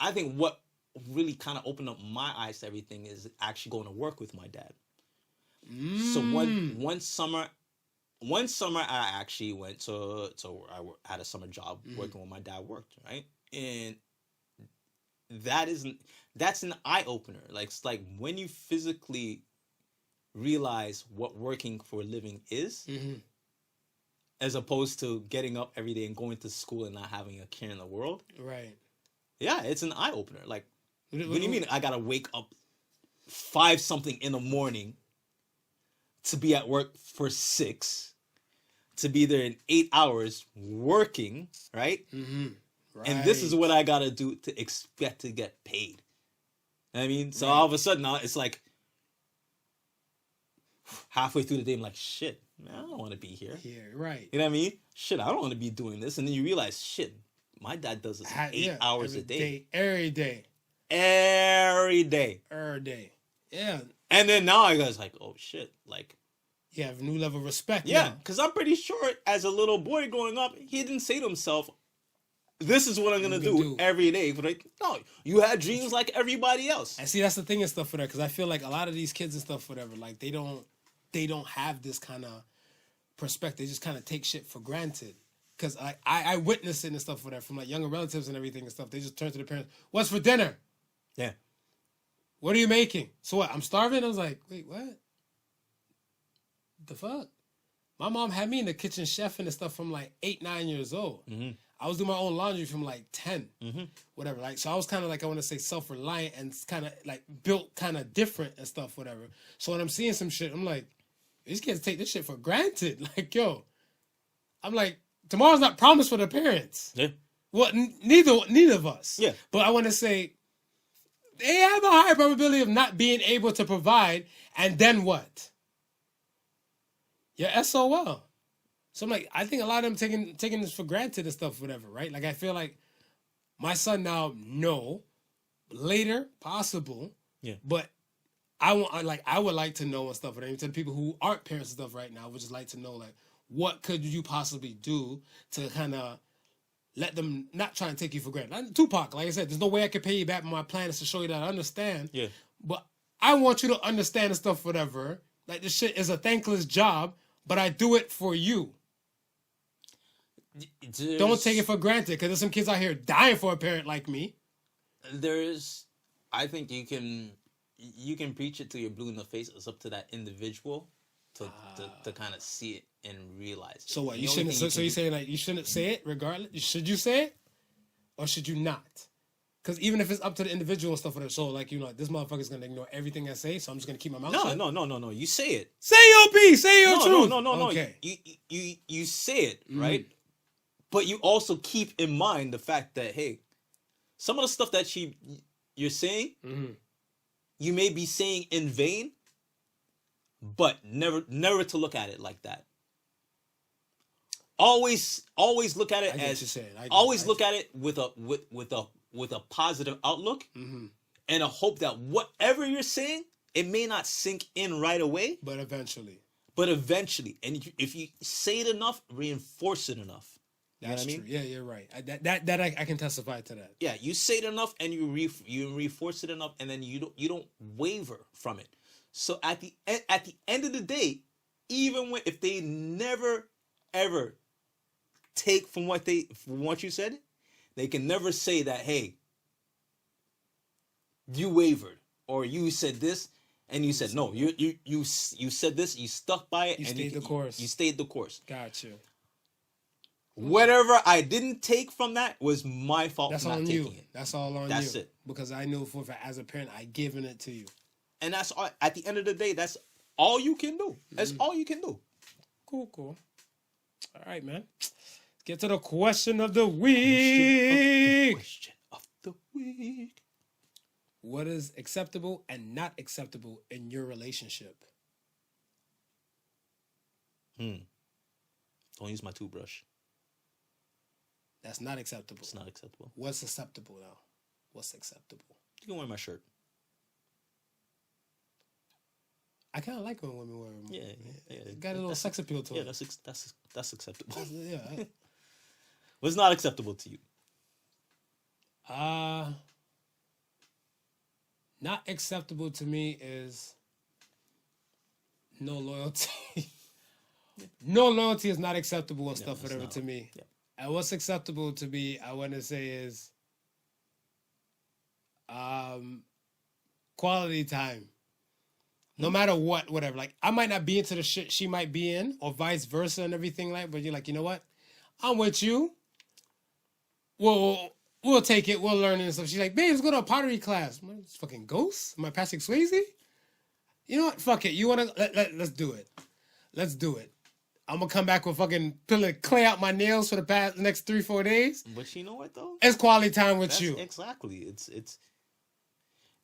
I think what really kind of opened up my eyes to everything is actually going to work with my dad. So one summer I actually went to had a summer job working where my dad worked, right? And that's an eye opener. Like, it's like when you physically realize what working for a living is, as opposed to getting up every day and going to school and not having a care in the world. Right. Yeah, it's an eye opener. Like, what do you mean I gotta wake up 5 something in the morning to be at work for 6, to be there in 8 hours working, right? Right. And this is what I gotta do to expect to get paid. I mean, so all of a sudden now it's like halfway through the day, I'm like, shit, man, I don't want to be here. Yeah, right. You know what I mean? Shit, I don't want to be doing this. And then you realize, shit, my dad does this 8 hours a day. Every day. Every day. Every day. Yeah. And then now I was like, oh shit, like. You have a new level of respect. Yeah, because I'm pretty sure as a little boy growing up, he didn't say to himself, this is what I'm going to do every day. But like, no, you had dreams like everybody else. And see, that's the thing and stuff for that, because I feel like a lot of these kids and stuff, whatever, like they don't have this kind of perspective. They just kind of take shit for granted. Because I witnessed it and stuff for that from like younger relatives and everything and stuff. They just turn to the parents, what's for dinner? Yeah. What are you making? So what, I'm starving? I was like, wait, what? The fuck? My mom had me in the kitchen chefing and stuff from like 8, 9 years old. I was doing my own laundry from like 10, whatever. Like, so I was kind of like, I want to say self-reliant and kind of like built kind of different and stuff, whatever. So when I'm seeing some shit, I'm like, these kids take this shit for granted. Like, yo, I'm like, tomorrow's not promised for the parents. Yeah. Well, neither of us. Yeah. But I want to say, they have a higher probability of not being able to provide, and then what? You're SOL. So I'm like, I think a lot of them taking this for granted and stuff, whatever, right? Like, I feel like my son now, no, later, possible. Yeah. But I would like to know and stuff, whatever. To the people who aren't parents and stuff right now, I would just like to know, like, what could you possibly do to kind of let them not try and take you for granted? Tupac, like I said, there's no way I could pay you back. My plan is to show you that I understand. Yeah. But I want you to understand and stuff, whatever. Like, this shit is a thankless job, but I do it for you. Don't take it for granted, because there's some kids out here dying for a parent like me. I think you can preach it till you're blue in the face. It's up to that individual to kind of see it and realize it. So what? You shouldn't. So you saying like you shouldn't say it regardless? Should you say it, or should you not? Because even if it's up to the individual and stuff for the soul, like, you know, this motherfucker's gonna ignore everything I say, so I'm just gonna keep my mouth shut. No. You say it. Say your piece. Say your truth. No. Okay. You say it, right? But you also keep in mind the fact that, hey, some of the stuff that you're saying, you may be saying in vain, but never to look at it like that. Always look at it as look at it with a positive outlook, and a hope that whatever you're saying, it may not sink in right away, but eventually, and if you say it enough, reinforce it enough. That's true. Yeah, you're right. I can testify to that. Yeah, you say it enough and you reinforce it enough, and then you don't waver from it. So at the end of the day, even if they never ever take from what you said, they can never say that, hey, you wavered, or you said this and you said no. You said this, you stuck by it, you stayed the course. You stayed the course. Got you. Whatever I didn't take from that was my fault. That's for not on taking you. It. That's all on you. That's it. Because I knew as a parent, I given it to you. And that's all, at the end of the day, that's all you can do. That's all you can do. Cool. All right, man. Let's get to the question of the week. Question of the week. What is acceptable and not acceptable in your relationship? Don't use my toothbrush. That's not acceptable. It's not acceptable. What's acceptable now? What's acceptable? You can wear my shirt. I kind of like when women wear them. Yeah. It got a little sex appeal to it. Yeah, that's acceptable. Yeah. What's not acceptable to you? Not acceptable to me is no loyalty. No loyalty is not acceptable and stuff, whatever, to me. Yeah. And what's acceptable to me, I want to say, is quality time. No matter what, whatever. Like, I might not be into the shit she might be in, or vice versa and everything like, but you're like, you know what? I'm with you. We'll take it. We'll learn it and stuff. She's like, babe, let's go to a pottery class. Am I fucking Ghost? Am I Patrick Swayze? You know what? Fuck it. You want to... Let's do it. Let's do it. I'm going to come back with fucking pulling clay out my nails for the next 3-4 days. But you know what, though? It's quality time with you. Exactly.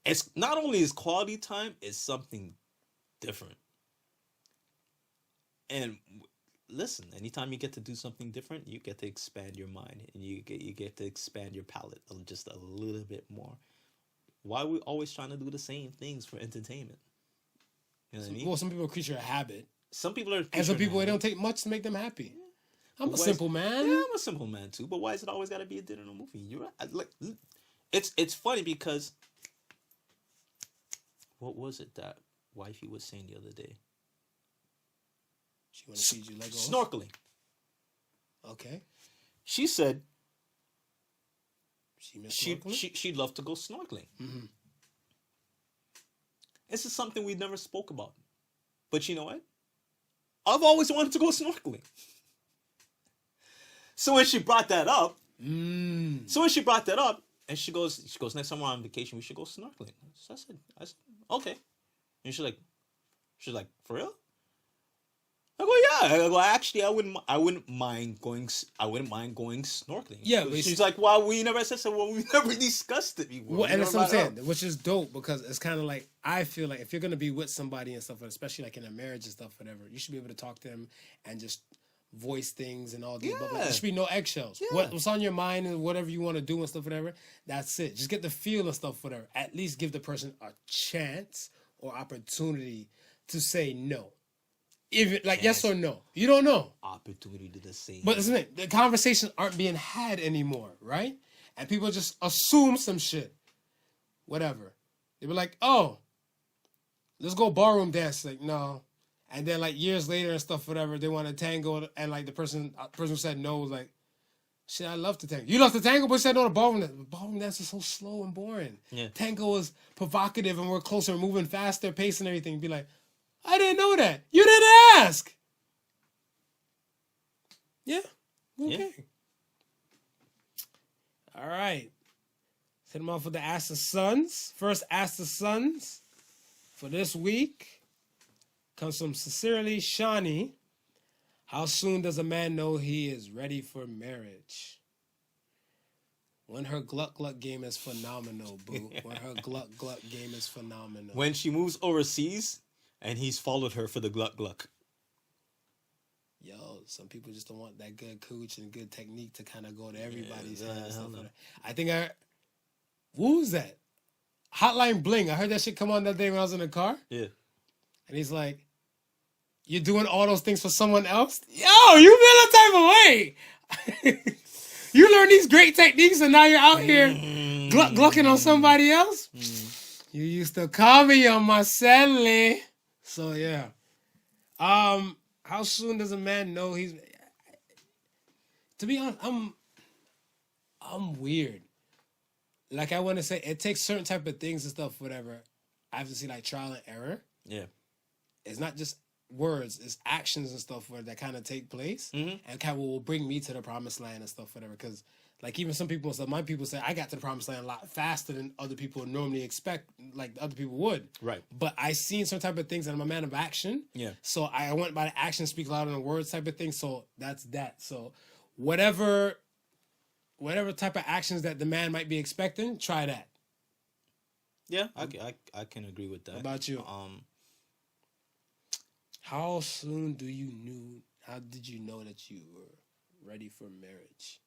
It's not only is quality time, it's something different. And listen, anytime you get to do something different, you get to expand your mind, and you get to expand your palate just a little bit more. Why are we always trying to do the same things for entertainment? You know what I mean? Well, some people are a creature of habit. Some people are, and some people, it don't take much to make them happy. I'm a simple man. Yeah, I'm a simple man too. But why is it always got to be a dinner and a movie? You're right. Like, it's funny because what was it that wifey was saying the other day? She want to feed you Legos? Snorkeling. Okay. She said she'd love to go snorkeling. Mm-hmm. This is something we never spoke about. But you know what? I've always wanted to go snorkeling. So when she brought that up, and she goes, next time we're on vacation, we should go snorkeling. So I said, okay. And she's like, for real? I go, yeah. I go, actually, I wouldn't mind going snorkeling. Yeah, but she's like, well, we never said so. Well, we never discussed it before. Well, and that's what I'm saying, which is dope, because it's kind of like, I feel like if you're gonna be with somebody and stuff, especially like in a marriage and stuff, whatever, you should be able to talk to them and just voice things and all that. Yeah. There should be no eggshells. Yeah. What's on your mind and whatever you want to do and stuff, whatever. That's it. Just get the feel and stuff, whatever. At least give the person a chance or opportunity to say no. If it, like, yes or no, you don't know. Opportunity to say. But listen, the conversations aren't being had anymore, right? And people just assume some shit, whatever. They be like, "Oh, let's go ballroom dance." Like, no, and then like years later and stuff, whatever. They want to tango, and like the person who said no was like, "Shit, I love to tango." You love to tango, but you said no to ballroom dance. Ballroom dance is so slow and boring. Yeah. Tango is provocative, and we're closer, moving faster, pace and everything. Be like, I didn't know that. You didn't ask. Yeah. Okay. Yeah. All right. Set them off with the Ask the Sons. First Ask the Sons for this week comes from Sincerely Shawnee. How soon does a man know he is ready for marriage? When her gluck game is phenomenal, boo. When her gluck game is phenomenal. When she moves overseas and he's followed her for the gluck. Yo, some people just don't want that good cooch and good technique to kind of go to everybody's head. I think what was that? Hotline Bling. I heard that shit come on that day when I was in the car. Yeah. And he's like, you're doing all those things for someone else? Yo, you feel that type of way. You learn these great techniques and now you're out here glucking on somebody else? You used to call me on my celly. So, yeah. How soon does a man know he's... To be honest, I'm weird. Like, I want to say, it takes certain type of things and stuff, whatever. I have to see, like, trial and error. Yeah. It's not just words, it's actions and stuff where that kind of take place and kind of will bring me to the promised land and stuff, whatever. Because, like, even some people, my people say I got to the promised land a lot faster than other people normally expect, like other people would. Right. But I seen some type of things, and I'm a man of action. Yeah. So I went by the action speak louder than words type of thing. So that's that. So whatever type of actions that the man might be expecting, try that. Yeah, I can agree with that. How about you? How did you know that you were ready for marriage?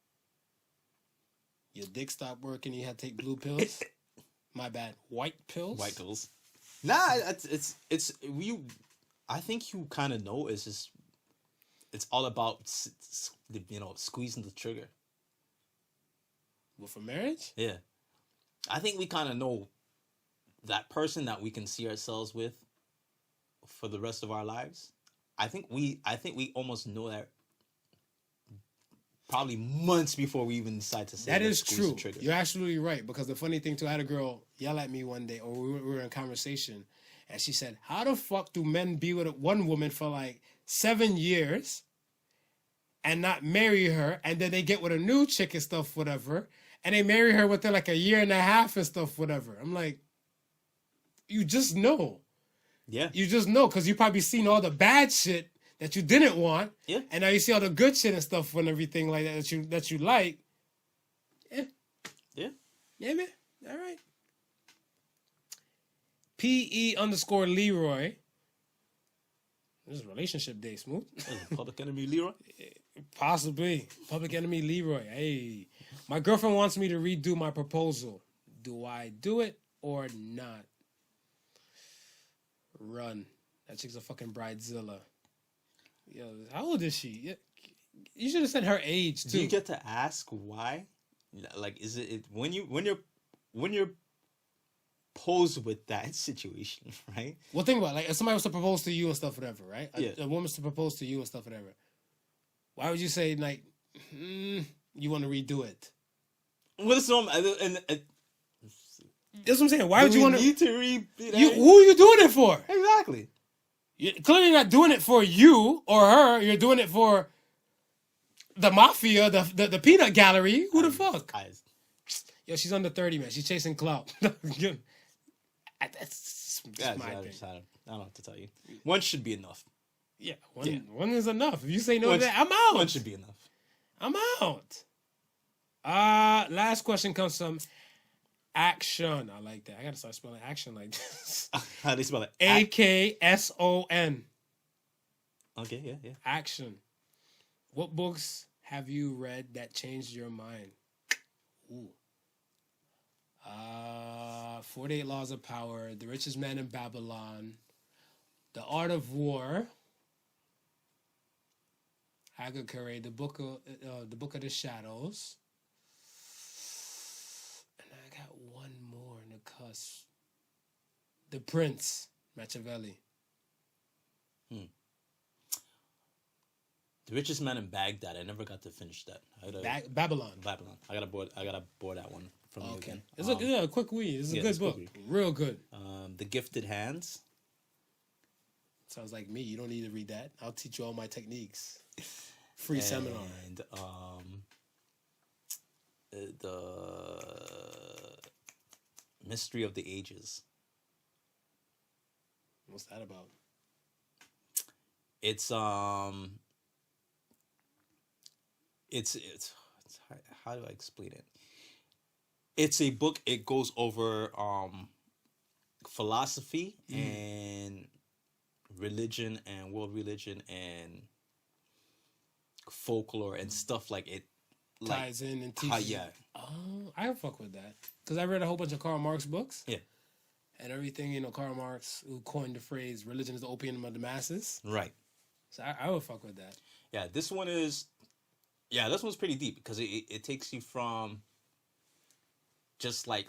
Your dick stopped working and you had to take blue pills? My bad. White pills? White pills. Nah, it's you. I think you kind of know it's all about, squeezing the trigger. Well, for marriage? Yeah. I think we kind of know that person that we can see ourselves with for the rest of our lives, I think we almost know that probably months before we even decide to say that is squeeze true. the trigger. You're absolutely right, because the funny thing too, I had a girl yell at me one day, or we were in conversation, and she said, "How the fuck do men be with one woman for like 7 years and not marry her, and then they get with a new chick and stuff, whatever, and they marry her within like a year and a half and stuff, whatever?" I'm like, you just know. Yeah. You just know, because you probably seen all the bad shit that you didn't want. Yeah. And now you see all the good shit and stuff and everything like that you like. Yeah. Yeah. Yeah, man. All right. PE_Leroy. This is relationship day, Smooth. Public enemy Leroy. Possibly. Public enemy Leroy. Hey. My girlfriend wants me to redo my proposal. Do I do it or not? Run. That chick's a fucking bridezilla. Yo, how old is she? You should have said her age too. Do you get to ask why? Like, is it when you're posed with that situation, right? Well, think about it. Like, if somebody was to propose to you and stuff, whatever, right? Yeah. A woman's to propose to you and stuff, whatever. Why would you say like, you want to redo it? Well, That's what I'm saying. Why would you want need to redo Who are you doing it for? Exactly. You're clearly not doing it for you or her. You're doing it for the mafia, the peanut gallery. Who the fuck? Yo, she's under 30, man. She's chasing clout. That's my thing. I don't know what to tell you. One should be enough. Yeah, one is enough. If you say no to that, I'm out. One should be enough. I'm out. Last question comes from Action. I like that. I gotta start spelling action like this. How do you spell it? AKSON. Okay, yeah. Action. What books have you read that changed your mind? Ooh. 48 Laws of Power, The Richest Man in Babylon, The Art of War, Hagakure, the Book of the Shadows, and I got one more in the cusp. The Prince, Machiavelli. The Richest Man in Baghdad. I never got to finish that. Babylon. I gotta board that one from you again. It's a quick read. It's a good book. Real good. The Gifted Hands. Sounds like me. You don't need to read that. I'll teach you all my techniques. Free seminar. And the Mystery of the Ages. What's that about? It's how do I explain it? It's a book. It goes over philosophy and religion and world religion and folklore and stuff like it. Ties in and teaches. Yeah. Oh, I fuck with that because I read a whole bunch of Karl Marx books. Yeah. And everything, Karl Marx, who coined the phrase "religion is the opium of the masses." Right. So I would fuck with that. Yeah, this one's pretty deep because it takes you from just like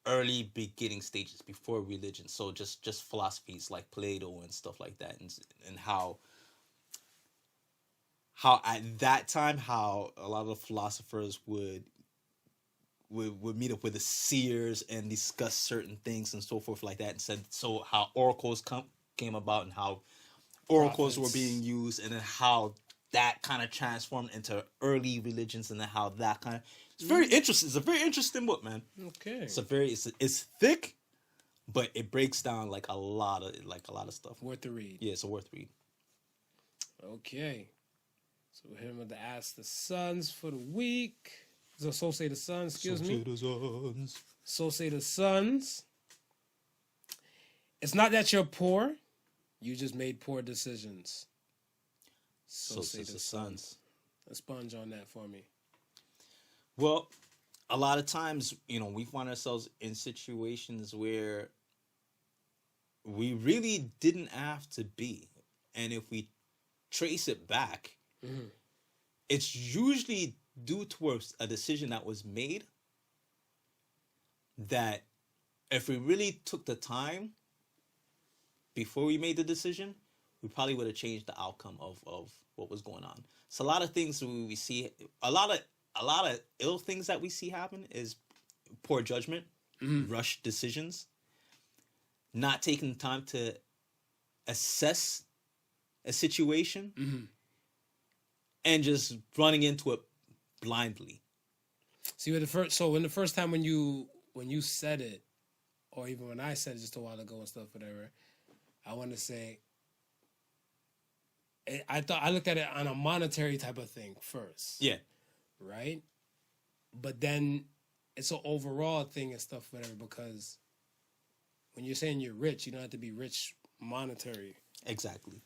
early beginning stages before religion. So just philosophies like Plato and stuff like that, and how at that time how a lot of philosophers would meet up with the seers and discuss certain things and so forth like that, and said so how oracles came about and how oracles were being used, and then how that kind of transformed into early religions, and then how that kind of it's very interesting. It's a very interesting book, man. Okay. It's thick, but it breaks down like a lot of stuff. Worth the read. Yeah, it's a worth read. Okay. So we're here with the Ask the Sons for the week. So say the Sons, excuse me. So say the Sons. It's not that you're poor. You just made poor decisions. So say the Sons. A sponge on that for me. Well, a lot of times, we find ourselves in situations where we really didn't have to be. And if we trace it back, it's usually due towards a decision that was made that if we really took the time before we made the decision, we probably would have changed the outcome of what was going on. So a lot of things we see, a lot of ill things that we see happen is poor judgment, rush decisions, not taking time to assess a situation, and just running into it blindly. See, when the first time when you said it, or even when I said it just a while ago and stuff, whatever, I want to say, I looked at it on a monetary type of thing first. Yeah. Right? But then it's an overall thing and stuff, whatever, because when you're saying you're rich, you don't have to be rich monetary. Exactly.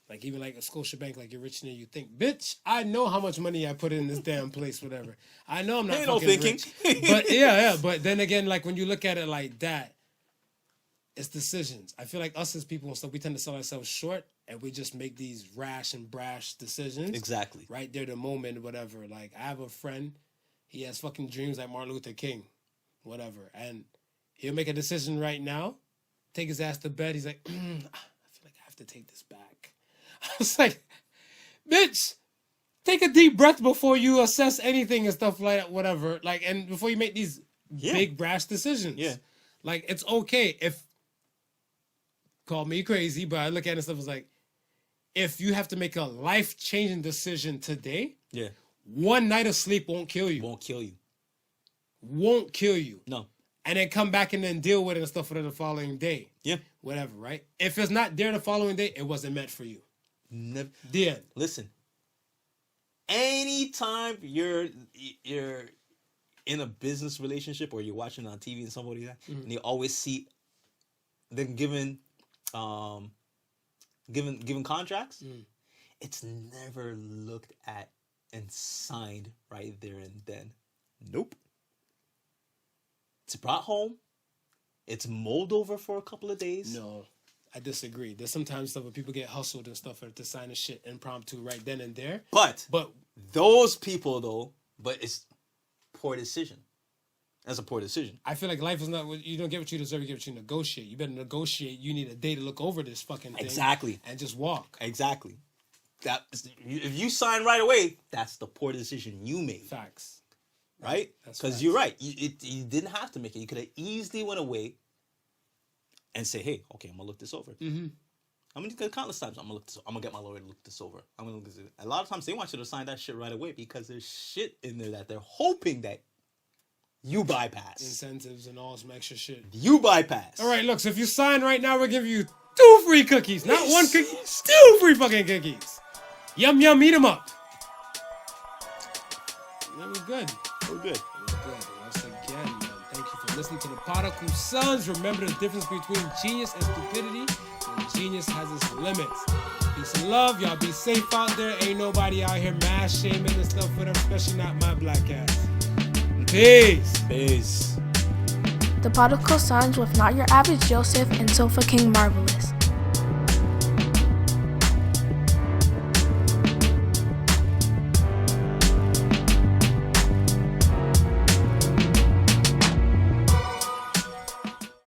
Like, even like a Scotiabank, like, you're richer than you think. Bitch, I know how much money I put in this damn place, whatever. I know I'm not fucking rich. But yeah. But then again, like, when you look at it like that, it's decisions. I feel like us as people and stuff, we tend to sell ourselves short, and we just make these rash and brash decisions. Exactly. Right there, the moment, whatever. Like, I have a friend, he has fucking dreams like Martin Luther King, whatever. And he'll make a decision right now, take his ass to bed. He's like, I feel like I have to take this back. I was like, bitch, take a deep breath before you assess anything and stuff like that, whatever. Like, and before you make these big brash decisions. Yeah. Like, it's okay if, call me crazy, but I look at it and stuff as like, if you have to make a life-changing decision today, one night of sleep won't kill you. Won't kill you. Won't kill you. No. And then come back and then deal with it and stuff for the following day. Yeah. Whatever, right? If it's not there the following day, it wasn't meant for you. Never. The end. Listen. Anytime you're in a business relationship or you're watching on TV and somebody like that, and you always see them given contracts, it's never looked at and signed right there and then. Nope. It's brought home. It's mulled over for a couple of days. No, I disagree. There's sometimes stuff where people get hustled and stuff to sign a shit impromptu right then and there. But those people though, it's poor decision. That's a poor decision. I feel like life is not, you don't get what you deserve, you get what you negotiate. You better negotiate. You need a day to look over this fucking thing. Exactly. And just walk. Exactly. If you sign right away, that's the poor decision you made. Facts. Right? Because you're right. You didn't have to make it. You could have easily went away and say, hey, okay, I'm going to look this over. I'm going to countless times, I'm going to look this over. I'm going to get my lawyer to look this over. I'm going to look this over. A lot of times they want you to sign that shit right away because there's shit in there that they're hoping that you bypass. Incentives and all some extra shit. You bypass. All right, look, so if you sign right now, we'll give you 2 free cookies. Not 1 cookie, 2 free fucking cookies. Yum, yum, eat them up. That was good. We're good. Once again, man, thank you for listening to the Podical Sons. Remember the difference between genius and stupidity. And genius has its limits. Peace and love. Y'all be safe out there. Ain't nobody out here mass shaming and stuff for them, especially not my black ass. Peace. Peace. The Podical Sons with Not Your Average Joseph and Sofa King Marvelous.